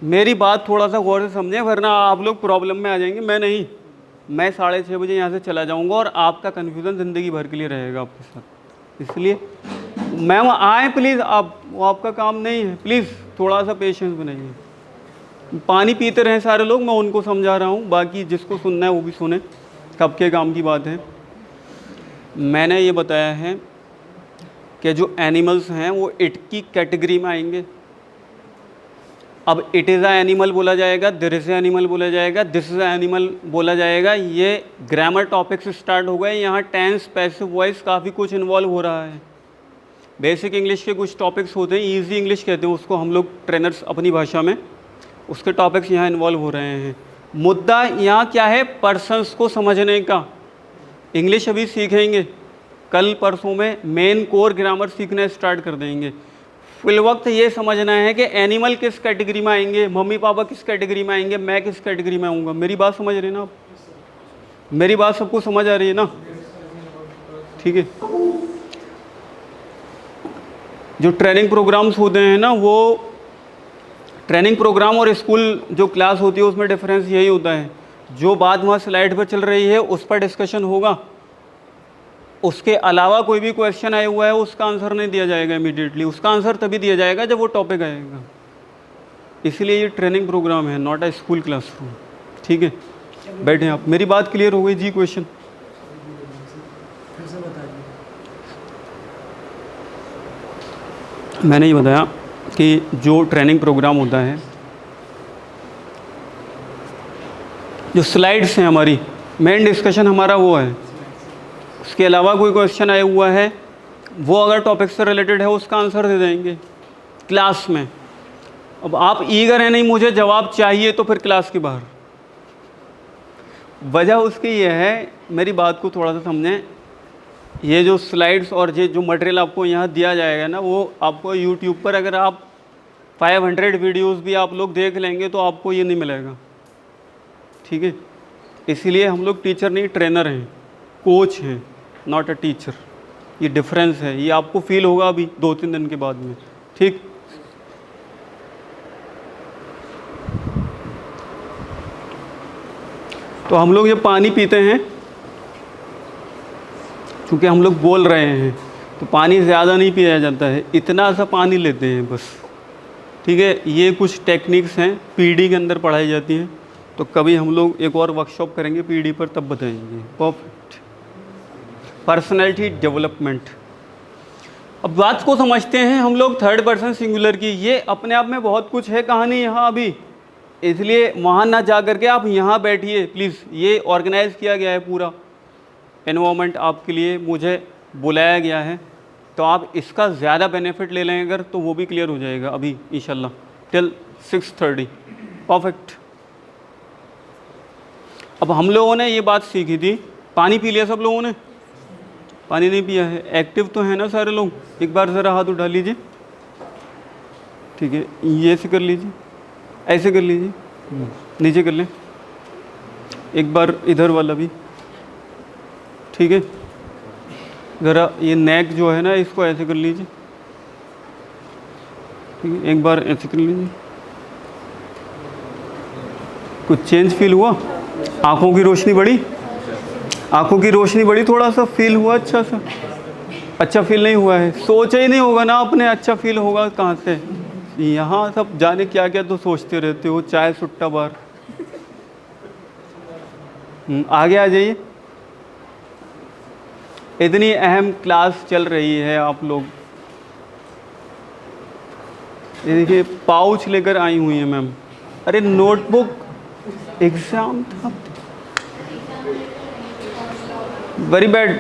मेरी बात थोड़ा सा गौर से समझें, वरना आप लोग प्रॉब्लम में आ जाएंगे। मैं नहीं, मैं 6:30 बजे यहाँ से चला जाऊँगा और आपका कन्फ्यूज़न ज़िंदगी भर के लिए रहेगा आपके साथ। इसलिए मैम आए प्लीज़, आप, वो आपका काम नहीं है, प्लीज़ थोड़ा सा पेशेंस बनाइए। पानी पीते रहें सारे लोग, मैं उनको समझा रहा हूँ, बाकी जिसको सुनना है वो भी सुने। कब के काम की बात है। मैंने ये बताया है कि जो एनिमल्स हैं वो इट की कैटेगरी में आएंगे। अब इट इज़ अ एनिमल बोला जाएगा, देयर इज़ अ एनिमल बोला जाएगा, दिस इज़ अ एनिमल बोला जाएगा। ये ग्रामर टॉपिक से स्टार्ट हो गए। यहाँ टेंस, पैसिव वॉइस, काफ़ी कुछ इन्वॉल्व हो रहा है। बेसिक इंग्लिश के कुछ टॉपिक्स होते हैं, ईजी इंग्लिश कहते हैं उसको हम लोग ट्रेनर्स अपनी भाषा में, उसके टॉपिक्स यहाँ इन्वॉल्व हो रहे हैं। मुद्दा यहाँ क्या है, पर्सन्स को समझने का। इंग्लिश अभी सीखेंगे, कल परसों में मेन कोर ग्रामर सीखना स्टार्ट कर देंगे। फिल वक्त ये समझना है कि एनिमल किस कैटेगरी में आएंगे, मम्मी पापा किस कैटेगरी में आएंगे, मैं किस कैटेगरी में आऊँगा। मेरी बात समझ रहे हैं ना आप? मेरी बात सबको समझ आ रही है ना? ठीक है। जो ट्रेनिंग प्रोग्राम्स होते हैं ना, वो ट्रेनिंग प्रोग्राम और स्कूल जो क्लास होती है उसमें डिफरेंस यही होता है, जो बात वहाँ स्लाइड पर चल रही है उस पर डिस्कशन होगा, उसके अलावा कोई भी क्वेश्चन आया हुआ है उसका आंसर नहीं दिया जाएगा इमीडिएटली। उसका आंसर तभी दिया जाएगा जब वो टॉपिक आएगा। इसलिए ये ट्रेनिंग प्रोग्राम है, नॉट अ स्कूल क्लासरूम। ठीक है, बैठे आप। मेरी बात क्लियर हो गई जी? क्वेश्चन मैंने ये बताया कि जो ट्रेनिंग प्रोग्राम होता है, जो स्लाइड्स हैं हमारी, मेन डिस्कशन हमारा वो है। उसके अलावा कोई क्वेश्चन आया हुआ है, वो अगर टॉपिक से रिलेटेड है उसका आंसर दे देंगे क्लास में। अब आप ईगर हैं, नहीं मुझे जवाब चाहिए, तो फिर क्लास के बाहर। वजह उसकी ये है, मेरी बात को थोड़ा सा समझें, ये जो स्लाइड्स और ये जो मटेरियल आपको यहाँ दिया जाएगा ना, वो आपको यूट्यूब पर अगर आप 500 वीडियोस भी आप लोग देख लेंगे तो आपको ये नहीं मिलेगा। ठीक है, इसीलिए हम लोग टीचर नहीं, ट्रेनर हैं, कोच हैं, नॉट अ टीचर। ये डिफरेंस है, ये आपको फील होगा अभी 2-3 दिन के बाद में। ठीक, तो हम लोग ये पानी पीते हैं, क्योंकि हम लोग बोल रहे हैं तो पानी ज़्यादा नहीं पिया जाता है, इतना सा पानी लेते हैं बस। ठीक है, ये कुछ टेक्निक्स हैं पीडी के अंदर पढ़ाई जाती हैं, तो कभी हम लोग एक और वर्कशॉप करेंगे पीडी पर, तब बताएंगे। परफेक्ट। Personality development. अब बात को समझते हैं हम लोग थर्ड पर्सन सिंगुलर की। ये अपने आप में बहुत कुछ है कहानी यहाँ अभी, इसलिए वहाँ ना जा करके आप यहाँ बैठिए प्लीज़। ये ऑर्गेनाइज़ किया गया है पूरा एनवायरनमेंट आपके लिए, मुझे बुलाया गया है, तो आप इसका ज़्यादा बेनिफिट ले लें अगर, तो वो भी क्लियर हो जाएगा अभी इंशाल्लाह टिल 6:30। परफेक्ट। अब हम लोगों ने ये बात सीखी थी, पानी पी लिया सब लोगों ने? पानी नहीं पिया है। एक्टिव तो है ना सारे लोग? एक बार ज़रा हाथ उठा लीजिए। ठीक है, ये ऐसे कर लीजिए, ऐसे कर लीजिए, नीचे कर लें। एक बार इधर वाला भी, ठीक है। ज़रा ये नेक जो है ना, इसको ऐसे कर लीजिए, ठीक है। एक बार ऐसे कर लीजिए। कुछ चेंज फील हुआ? आँखों की रोशनी बढ़ी? आँखों की रोशनी बढ़ी, थोड़ा सा फील हुआ अच्छा सा? अच्छा फील नहीं हुआ है? सोचा ही नहीं होगा ना आपने अच्छा फील होगा कहाँ से? यहाँ सब जाने क्या क्या तो सोचते रहते हो, चाय सुट्टा बार। आगे आ जाइए। इतनी अहम क्लास चल रही है, आप लोग ये देखिए पाउच लेकर आई हुई है मैम। अरे नोटबुक, एग्जाम था, वेरी बैड।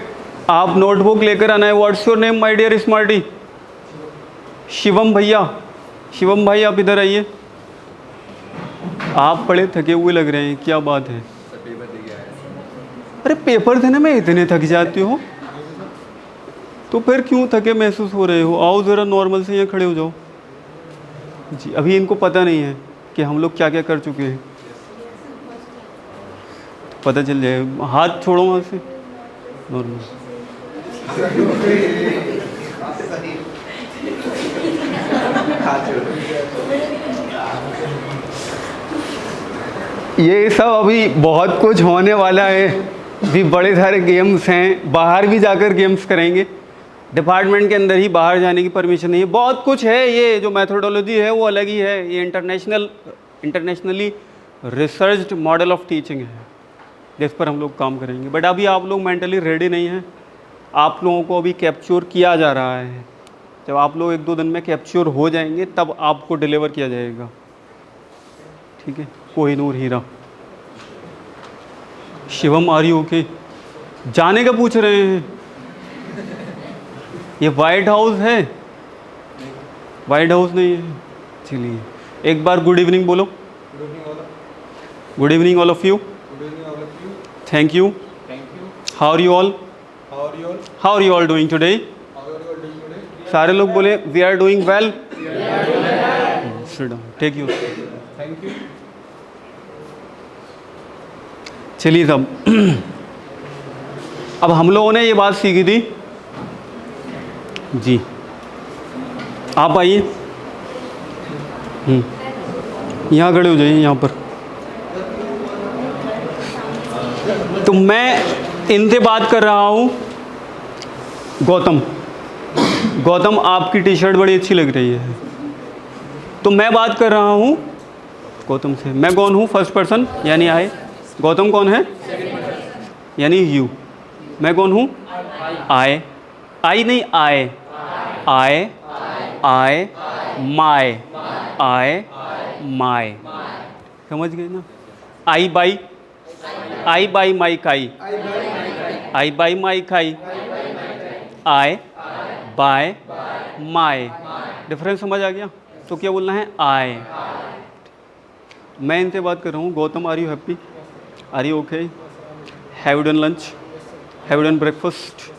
आप नोटबुक लेकर आना है। What's your name my dear smarty? Shivam भैया, शिवम भाई आप इधर आइए। आप बड़े थके हुए लग रहे हैं, क्या बात है? अरे पेपर देने में इतने थक जाते हो तो फिर क्यों थके महसूस हो रहे हो? आओ ज़रा नॉर्मल से यहाँ खड़े हो जाओ जी। अभी इनको पता नहीं है कि हम लोग क्या क्या कर चुके हैं, पता चल जाए। हाथ छोड़ो वहाँ से, नॉर्मल। ये सब अभी बहुत कुछ होने वाला है, भी बड़े सारे गेम्स हैं, बाहर भी जाकर गेम्स करेंगे। डिपार्टमेंट के अंदर ही बाहर जाने की परमिशन नहीं है। बहुत कुछ है, ये जो मेथोडोलॉजी है वो अलग ही है। ये internationally researched model of teaching है, जिस पर हम लोग काम करेंगे। बट अभी आप लोग मेंटली रेडी नहीं हैं। आप लोगों को अभी कैप्चर किया जा रहा है। जब आप लोग 1-2 दिन में कैप्चर हो जाएंगे तब आपको डिलीवर किया जाएगा, ठीक है। कोहिनूर हीरा। Shivam are you okay? जाने का पूछ रहे हैं? ये वाइट हाउस है? वाइट हाउस नहीं है। चलिए एक बार गुड इवनिंग बोलो। Good evening all of you. Thank you. How are you all? How are you all doing today? सारे लोग बोले we are doing well. Sit down, take you. Thank you. चलिए साहब, अब हम लोगों ने ये बात सीखी थी जी। आप आइए, यहाँ खड़े हो जाइए यहाँ पर। तो मैं इनसे बात कर रहा हूँ। गौतम, गौतम आपकी टी शर्ट बड़ी अच्छी लग रही है। तो मैं बात कर रहा हूँ गौतम से। मैं कौन हूँ? फर्स्ट पर्सन यानी आए। गौतम कौन है? यानी यू। मैं कौन हूँ? आए। आई नहीं, आए। आए, आए, माय, आए, माय। समझ गए ना? आई बाई, आई बाई माई काई, आई बाई माई खाई, आए बाय माय। डिफरेंस समझ आ गया? तो क्या बोलना है? आए। मैं इनसे बात कर रहा हूँ। Gautam are you happy? Are you okay? Have you done lunch? Have you done breakfast?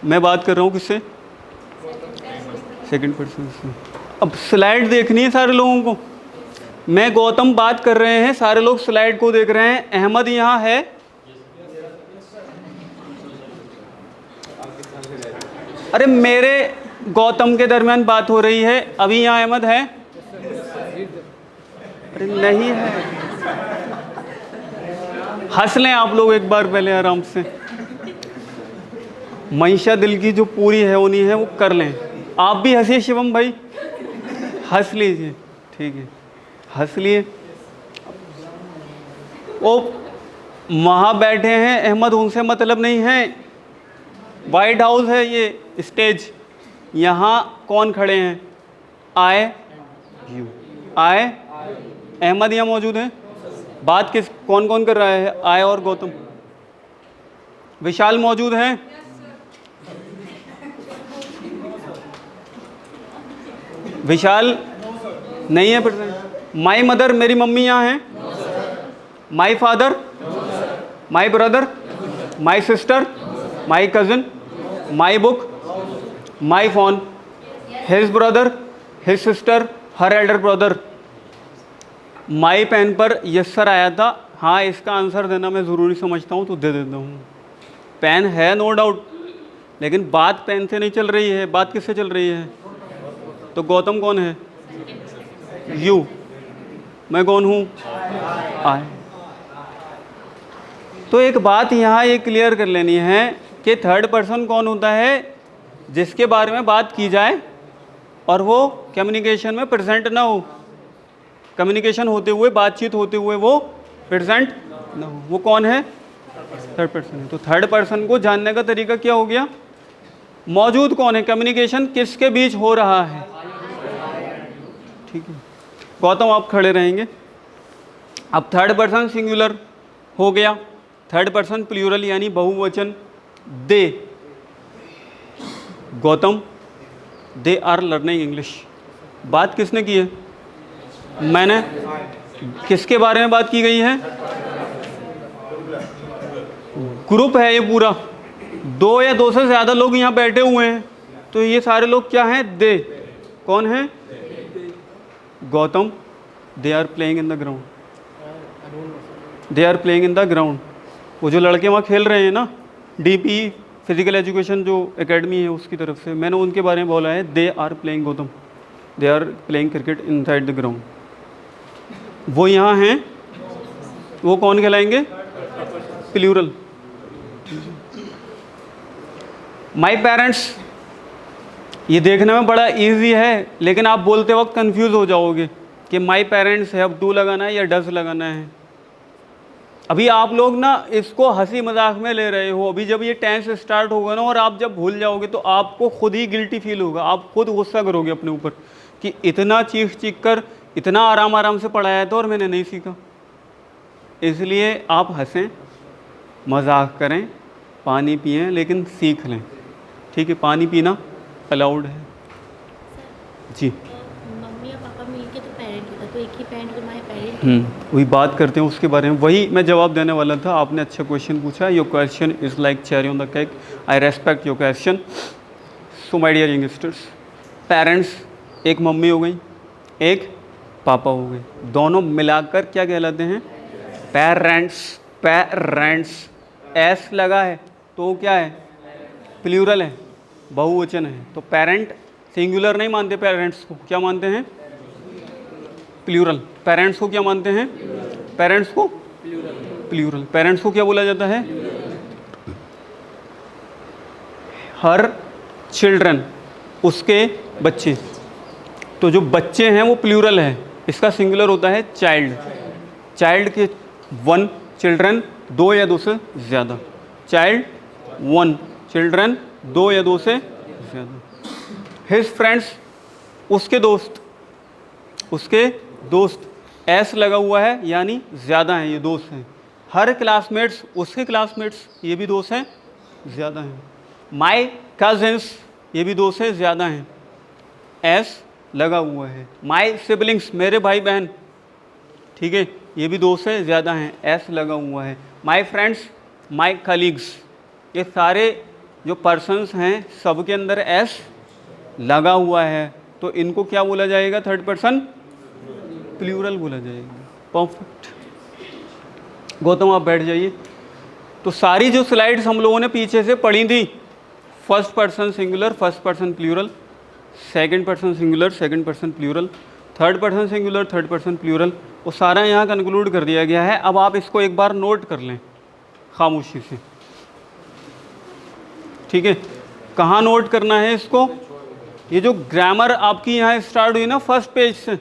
मैं बात कर रहा हूँ किससे? सेकंड पर्सन से। अब स्लाइड देखनी है सारे लोगों को। मैं गौतम बात कर रहे हैं, सारे लोग स्लाइड को देख रहे हैं। अहमद यहाँ है? अरे मेरे गौतम के दरमियान बात हो रही है, अभी यहाँ अहमद है? अरे नहीं है। हंस लें आप लोग एक बार पहले आराम से। मंशा दिल की जो पूरी है होनी है वो कर लें। आप भी हंसिए शिवम भाई, हंस लीजिए, ठीक है, हंस लिए। वो वहाँ बैठे हैं अहमद, उनसे मतलब नहीं है। वाइट हाउस है ये स्टेज। यहाँ कौन खड़े हैं? आए, यू। आए, अहमद यहाँ मौजूद है। बात किस कौन कौन कर रहा है? आए और गौतम। विशाल मौजूद है? विशाल नहीं है प्रेजेंट। माई मदर, मेरी मम्मी यहाँ है? My father, my brother, my sister, my cousin, my book, my phone, his brother, his sister, her elder brother. My pen पर यस सर आया था। हाँ, इसका आंसर देना मैं ज़रूरी समझता हूँ तो दे देता हूँ। पेन है नो डाउट, लेकिन बात पेन से नहीं चल रही है, बात किससे चल रही है? तो गौतम कौन है? यू। मैं कौन हूँ? आई। तो एक बात यहाँ ये क्लियर कर लेनी है कि थर्ड पर्सन कौन होता है? जिसके बारे में बात की जाए और वो कम्युनिकेशन में प्रेजेंट ना हो, कम्युनिकेशन होते हुए, बातचीत होते हुए वो प्रेजेंट ना हो। वो कौन है? थर्ड पर्सन है। तो थर्ड पर्सन को जानने का तरीका क्या हो गया? मौजूद कौन है, कम्युनिकेशन किसके बीच हो रहा है। ठीक है, गौतम आप खड़े रहेंगे। अब थर्ड पर्सन सिंगुलर हो गया, थर्ड पर्सन प्लूरल यानी बहुवचन they. Gautam, they are learning English. बात किसने की है? मैंने। किसके बारे में बात की गई है? ग्रुप है ये पूरा, 2 या 2 से ज़्यादा लोग यहाँ बैठे हुए हैं, तो ये सारे लोग क्या हैं? दे। कौन है? Gautam, they are playing in the ground, they are playing in the ground. वो जो लड़के वहाँ खेल रहे हैं ना, DPE फिजिकल एजुकेशन जो एकेडमी है उसकी तरफ से, मैंने उनके बारे में बोला है, they are playing Gautam, they are playing cricket inside the ground. वो यहाँ हैं, वो कौन कहलाएंगे? प्लूरल। माई पेरेंट्स, ये देखने में बड़ा इजी है, लेकिन आप बोलते वक्त कंफ्यूज हो जाओगे कि माई पेरेंट्स है, अब डू लगाना है या डज लगाना है। अभी आप लोग ना इसको हंसी मजाक में ले रहे हो, अभी जब ये टेंस स्टार्ट होगा ना और आप जब भूल जाओगे तो आपको खुद ही गिल्टी फील होगा, आप खुद गुस्सा करोगे अपने ऊपर कि इतना चीख चीख कर इतना आराम आराम से पढ़ाया था और मैंने नहीं सीखा। इसलिए आप हंसें, मजाक करें, पानी पिएं, लेकिन सीख लें। ठीक है, पानी पीना अलाउड है जी। मम्मी और पापा मिलके तो पेरेंट होता, तो एक ही पेरेंट को माय पेरेंट। वही बात करते हैं उसके बारे में, वही मैं जवाब देने वाला था। आपने अच्छा क्वेश्चन पूछा, your question is like cherry on the cake, I respect your question. So my dear youngsters, parents एक मम्मी हो गई, एक पापा हो गए, दोनों मिलाकर क्या कहलाते हैं? पेरेंट्स। पेरेंट्स एस लगा है तो क्या है? प्लूरल है, बहुवचन है। तो पेरेंट सिंगुलर नहीं मानते, पेरेंट्स को क्या मानते हैं? प्लूरल। पेरेंट्स को क्या मानते हैं? पेरेंट्स को प्लूरल। पेरेंट्स को क्या बोला जाता है? हर चिल्ड्रन, उसके बच्चे। तो जो बच्चे हैं वो प्लूरल है, इसका सिंगुलर होता है चाइल्ड। चाइल्ड के 1 चिल्ड्रन, 2 या 2 से ज़्यादा। चाइल्ड 1, चिल्ड्रन 2 या 2 से ज़्यादा। हिज फ्रेंड्स, उसके दोस्त, उसके दोस्त एस लगा हुआ है यानी ज़्यादा हैं, ये दोस्त हैं। हर क्लासमेट्स, उसके क्लासमेट्स, ये भी दोस्त हैं, ज़्यादा हैं। माई कज़न्स, ये भी दोस्त हैं, ज़्यादा हैं, एस लगा हुआ है। माई सिबलिंग्स, मेरे भाई बहन, ठीक है, ये भी 2 से ज़्यादा हैं, एस लगा हुआ है। माई फ्रेंड्स, माई कलीग्स, ये सारे जो पर्सन्स हैं सब के अंदर एस लगा हुआ है, तो इनको क्या बोला जाएगा? थर्ड पर्सन प्लूरल बोला जाएगा। परफेक्ट। गौतम आप बैठ जाइए। तो सारी जो स्लाइड्स हम लोगों ने पीछे से पढ़ी थी, first person singular, first person plural, second person singular, second person plural, third person singular, third person plural, वो सारा यहाँ कंक्लूड कर दिया गया है। अब आप इसको एक बार नोट कर लें खामोशी से, ठीक है? कहाँ नोट करना है इसको? ये जो ग्रामर आपकी यहाँ स्टार्ट हुई ना फर्स्ट पेज से,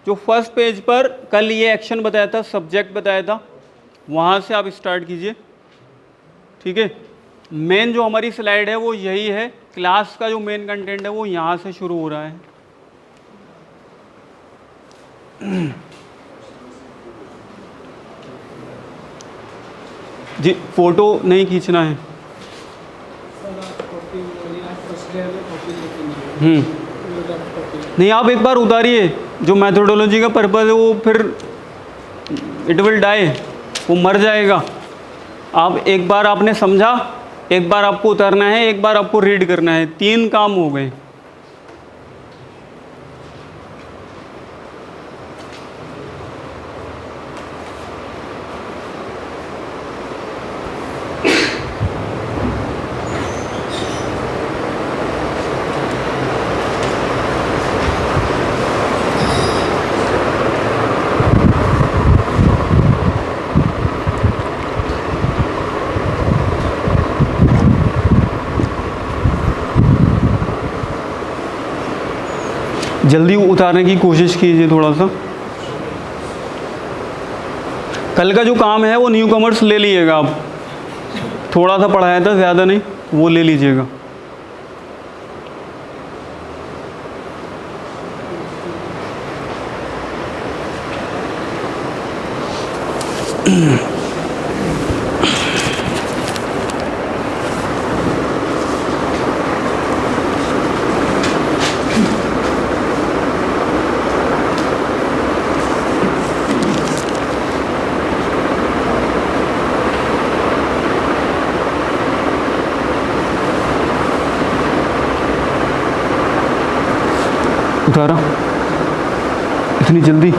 जो फर्स्ट पेज पर कल ये एक्शन बताया था, सब्जेक्ट बताया था, वहाँ से आप स्टार्ट कीजिए, ठीक है? मेन जो हमारी स्लाइड है वो यही है, क्लास का जो मेन कंटेंट है वो यहाँ से शुरू हो रहा है। जी, फोटो नहीं खींचना है। नहीं, आप एक बार उतारिए, जो मैथोडोलॉजी का पर्पज़ है वो फिर इट विल डाई, वो मर जाएगा। आप एक बार आपने समझा, एक बार आपको उतारना है, एक बार आपको रीड करना है, 3 काम हो गए। जल्दी उतारने की कोशिश कीजिए थोड़ा सा। कल का जो काम है वो न्यू कमर्स ले लीजिएगा आप, थोड़ा सा पढ़ाया था, ज़्यादा नहीं, वो ले लीजिएगा। उतारा इतनी जल्दी,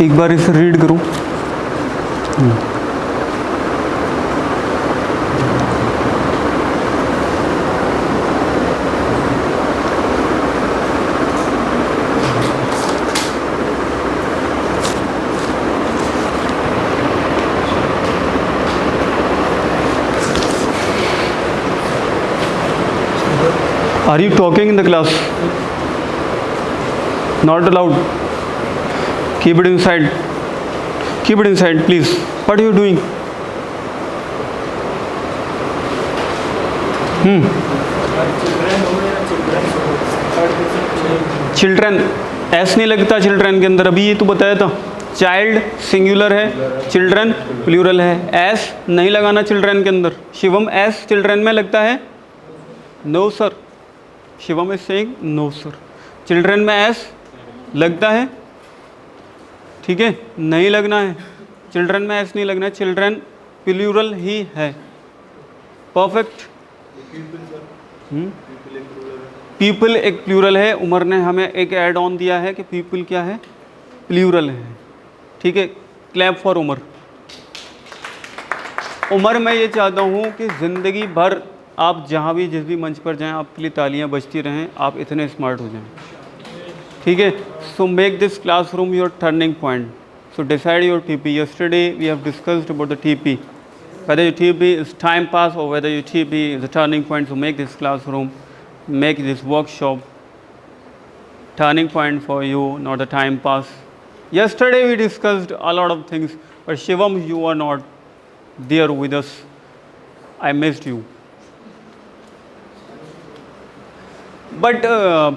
एक बार इसे रीड करो। Are you talking in the class? Not allowed. Keep it inside. Keep it inside, please. What are you doing? Children, S नहीं लगता चिल्ड्रन के अंदर, अभी ये तो बताया था। चाइल्ड सिंगुलर है, चिल्ड्रन प्लूरल है, एस नहीं लगाना चिल्ड्रन के अंदर। शिवम एस चिल्ड्रन में लगता है? No sir. Shivam is saying no sir. Children में एस लगता है, ठीक है, नहीं लगना है। चिल्ड्रन में एस नहीं लगना है, चिल्ड्रन प्लूरल ही है। परफेक्ट। पीपल एक प्लूरल है। उमर ने हमें एक ऐड ऑन दिया है कि पीपल क्या है, प्लूरल है, ठीक है। Clap for Umar. उमर, मैं ये चाहता हूँ कि ज़िंदगी भर आप जहाँ भी जिस भी मंच पर जाएं आपके लिए तालियां बजती रहें, आप इतने स्मार्ट हो जाएं, ठीक है। So make this classroom your turning point. So decide your TP. Yesterday we have discussed about the TP, whether your TP is time pass or whether your TP is a turning point. So make this classroom, make this workshop turning point for you, not a time pass. Yesterday we discussed a lot of things, but Shivam, you are not there with us. I missed you. But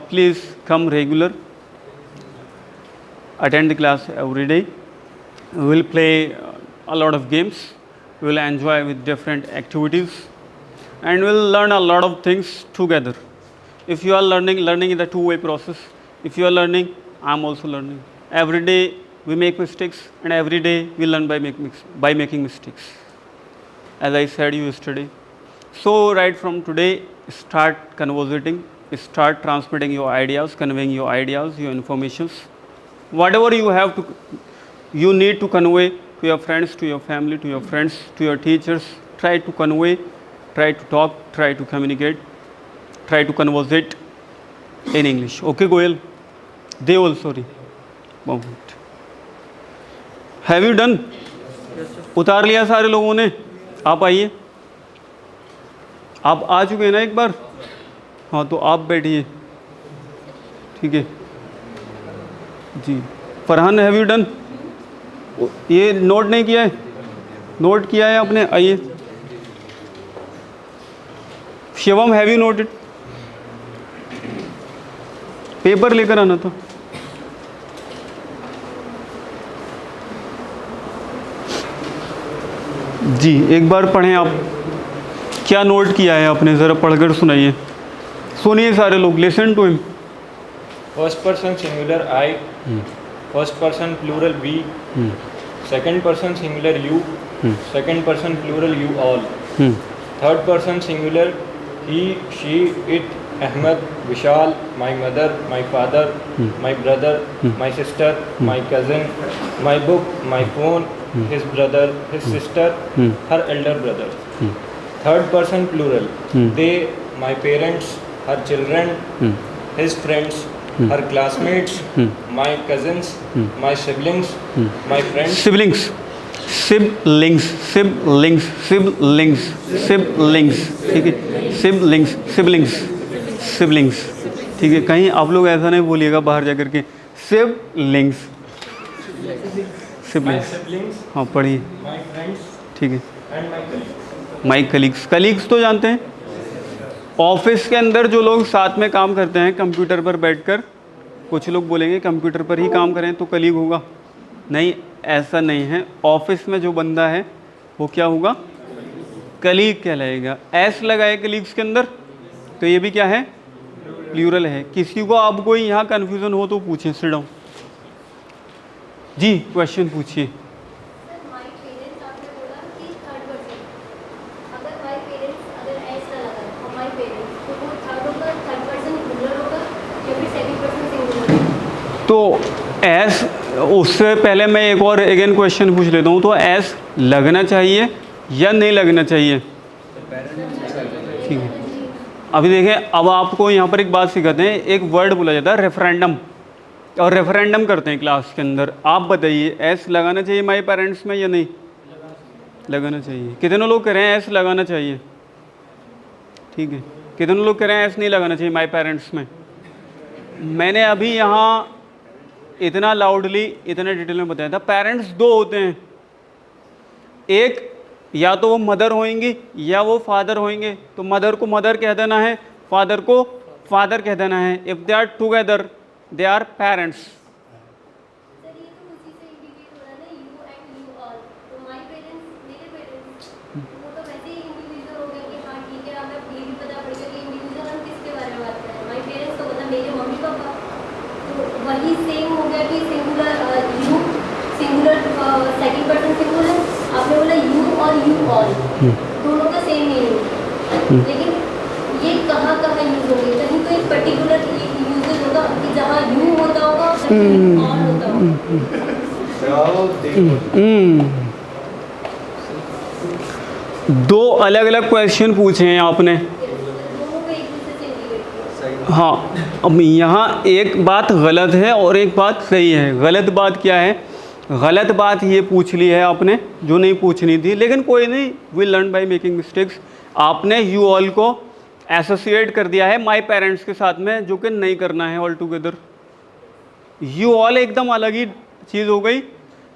please come regular, attend the class every day. We will play a lot of games. We will enjoy with different activities, and we will learn a lot of things together. If you are learning is a two-way process. If you are learning, I am also learning. Every day we make mistakes, and every day we learn by making mistakes, as I said you yesterday. So right from today, start conversating, start transmitting your ideas, conveying your ideas, your informations, whatever you have to, you need to convey to your friends, to your family, to your friends, to your teachers. Try to convey, try to talk, try to communicate, try to conversate in English. Okay, Goel? They also read. Perfect. Have you done? उतार लिया सारे लोगों ने? आप आइए। आप आ चुके हैं ना एक बार? हाँ, तो आप बैठिए, ठीक है जी। Farhan, have you done? ये नोट नहीं किया है? नोट किया है आपने? आइए। Shivam, have you noted? Paper लेकर आना था। जी, एक बार पढ़ें आप। क्या नोट किया है आपने, ज़रा पढ़कर सुनाइए। सुनिए सारे लोग, listen to him. First person singular I, first person plural we, second person singular you, second person plural you all, third person singular he, she, it, Ahmad, Vishal, my mother, my father, my brother, my sister, my cousin, my book, my phone, his brother, his sister, her elder brother. Third person plural, they, my parents, her children, his friends, her classmates, my cousins, my siblings, my friends. Siblings, siblings, siblings, siblings, siblings, ठीक है, सिबलिंग्स, सिबलिंग्स, सिबलिंग्स, ठीक है। कहीं आप लोग ऐसा नहीं बोलिएगा बाहर जाकर के सिबलिंग्स, सिबलिंग्स, सिबलिंग्स, हाँ पढ़िए, माई फ्रेंड्स ठीक है। And my colleagues. My colleagues, colleagues तो जानते हैं, ऑफिस के अंदर जो लोग साथ में काम करते हैं कंप्यूटर पर बैठकर, कुछ लोग बोलेंगे कंप्यूटर पर ही काम करें तो कलीग होगा, नहीं ऐसा नहीं है। ऑफिस में जो बंदा है वो क्या होगा, कलीग कहलाएगा। एस लगाए कलीग्स के अंदर, तो ये भी क्या है, प्लूरल है। किसी को आप कोई यहाँ कन्फ्यूज़न हो तो पूछें, सिट डाउन जी, क्वेश्चन पूछिए। माय पेरेंट्स आपने बोला कि थर्ड पर्सन, अगर माय पेरेंट्स अगर ऐसा लगा और माय पेरेंट्स, तो वो थर्ड होगा, थर्ड पर्सन प्लूरल होगा या फिर सेकंड पर्सन सिंगुलर होगा? तो एस, उससे पहले मैं एक और अगेन क्वेश्चन पूछ लेता हूँ, तो एस लगना चाहिए या नहीं लगना चाहिए? ठीक है, अभी देखें, अब आपको यहाँ पर एक बात सिखाते हैं, एक वर्ड बोला जाता है रेफरेंडम, और रेफरेंडम करते हैं क्लास के अंदर। आप बताइए एस लगाना चाहिए माई पेरेंट्स में या नहीं लगाना चाहिए? कितने लोग कह रहे हैं एस लगाना चाहिए? ठीक है, कितने लोग कह रहे हैं एस नहीं लगाना चाहिए माई पेरेंट्स में? मैंने अभी यहाँ इतना लाउडली इतना डिटेल में बताया था, पेरेंट्स दो होते हैं, एक या तो वो मदर होंगी या वो फादर होंगे, तो मदर को मदर कह देना है, फादर को फादर कह देना है। If they are together they are parents. Sir ये तो उसी से इंडिकेट हो रहा है ना, यू एंड यू ऑल, तो माय पेरेंट्स मेरे पेरेंट्स, वो तो वैसे ही इंडिविजुअल हो गया कि हाँ ठीक है, हमें ये भी पता पड़ेगा कि इंडिविजुअल हम किसके बारे में बात कर रहे हैं। माय पेरेंट्स तो मतलब मेरे मम्मी पापा, तो वही सेम हो गया कि singular you, singular second person singular, आपने बोला यू और यू ऑल, दोनों का सेम मीनिंग, लेकिन ये कहाँ कहाँ यूज होंगे? कहीं तो एक पर्टिकुलर यूजेज होगा कि जहाँ यू होता होगा और कहीं ऑल होता होगा। दो अलग अलग क्वेश्चन पूछे हैं आपने, दोनों को एक दूसरे से इंडिकेट किया। हाँ। अब यहाँ एक बात गलत है और एक बात सही है। गलत बात क्या है? गलत बात ये पूछ ली है आपने जो नहीं पूछनी थी, लेकिन कोई नहीं, we learn by making mistakes. आपने यू ऑल को एसोसिएट कर दिया है माय पेरेंट्स के साथ में, जो कि नहीं करना है ऑल टुगेदर। यू ऑल एकदम अलग ही चीज़ हो गई,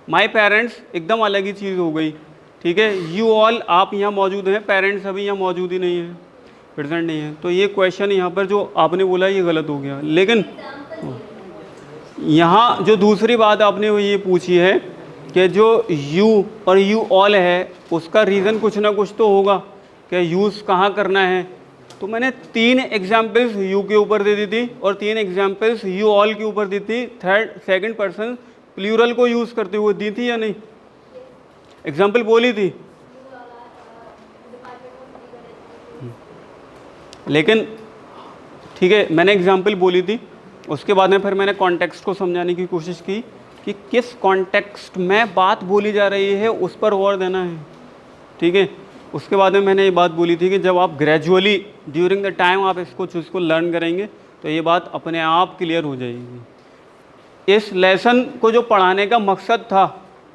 माय पेरेंट्स एकदम अलग ही चीज़ हो गई, ठीक है। यू ऑल आप यहाँ मौजूद हैं, पेरेंट्स अभी यहाँ मौजूद ही नहीं है, प्रेजेंट नहीं है, तो ये क्वेश्चन यहाँ पर जो आपने बोला ये गलत हो गया। लेकिन यहाँ जो दूसरी बात आपने वो ये पूछी है कि जो यू और यू ऑल है उसका रीज़न कुछ ना कुछ तो होगा कि यूज़ कहाँ करना है। तो मैंने 3 एग्जाम्पल्स यू के ऊपर दे दी थी और 3 एग्जाम्पल्स यू ऑल के ऊपर दी थी, सेकंड पर्सन प्लूरल को यूज़ करते हुए दी थी या नहीं? एग्जाम्पल बोली थी, लेकिन ठीक है मैंने एग्जाम्पल बोली थी, उसके बाद में फिर मैंने कॉन्टेक्स्ट को समझाने की कोशिश की कि किस कॉन्टेक्स्ट में बात बोली जा रही है उस पर गौर देना है, ठीक है। उसके बाद में मैंने ये बात बोली थी कि जब आप ग्रेजुअली ड्यूरिंग द टाइम आप इसको चीज़ को लर्न करेंगे तो ये बात अपने आप क्लियर हो जाएगी। इस लेसन को जो पढ़ाने का मकसद था,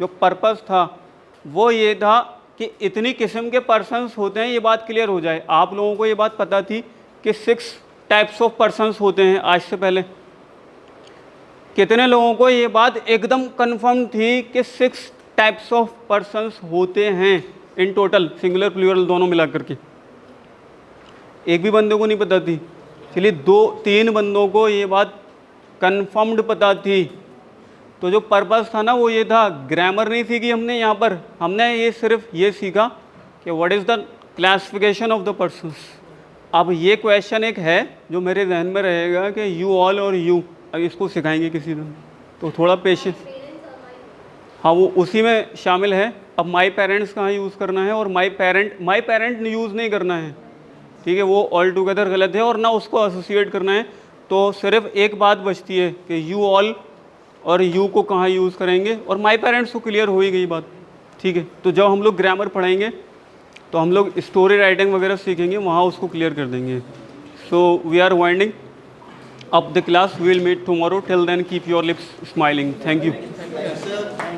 जो पर्पस था, वो ये था कि इतनी किस्म के पर्सन्स होते हैं, ये बात क्लियर हो जाए। आप लोगों को ये बात पता थी कि 6 टाइप्स ऑफ पर्सन्स होते हैं? आज से पहले कितने लोगों को ये बात एकदम कंफर्म थी कि 6 टाइप्स ऑफ पर्सन्स होते हैं इन टोटल, सिंगुलर प्लूरल दोनों मिला करके? एक भी बंदे को नहीं पता थी? चलिए 2-3 बंदों को ये बात कंफर्म्ड पता थी। तो जो पर्पस था ना वो ये था, ग्रामर नहीं सीखी हमने यहाँ पर, हमने ये सिर्फ ये सीखा कि what is the classification of the persons. अब ये क्वेश्चन एक है जो मेरे जहन में रहेगा कि यू ऑल और यू अब इसको सिखाएंगे किसी दिन, तो थोड़ा पेशेंस। पेरेंट्स और माई हाँ वो उसी में शामिल है। अब माई पेरेंट्स कहाँ यूज़ करना है और माई पेरेंट यूज़ नहीं करना है, ठीक है, वो ऑल टुगेदर गलत है, और ना उसको एसोसिएट करना है। तो सिर्फ एक बात बचती है कि यू ऑल और यू को कहाँ यूज़ करेंगे, और माई पेरेंट्स को क्लियर हो ही गई बात, ठीक है। तो जब हम लोग ग्रामर पढ़ाएंगे तो हम लोग स्टोरी राइटिंग वगैरह सीखेंगे, वहाँ उसको क्लियर कर देंगे। So we are winding up the class. We will meet tomorrow. Till then, keep your lips smiling. Thank you.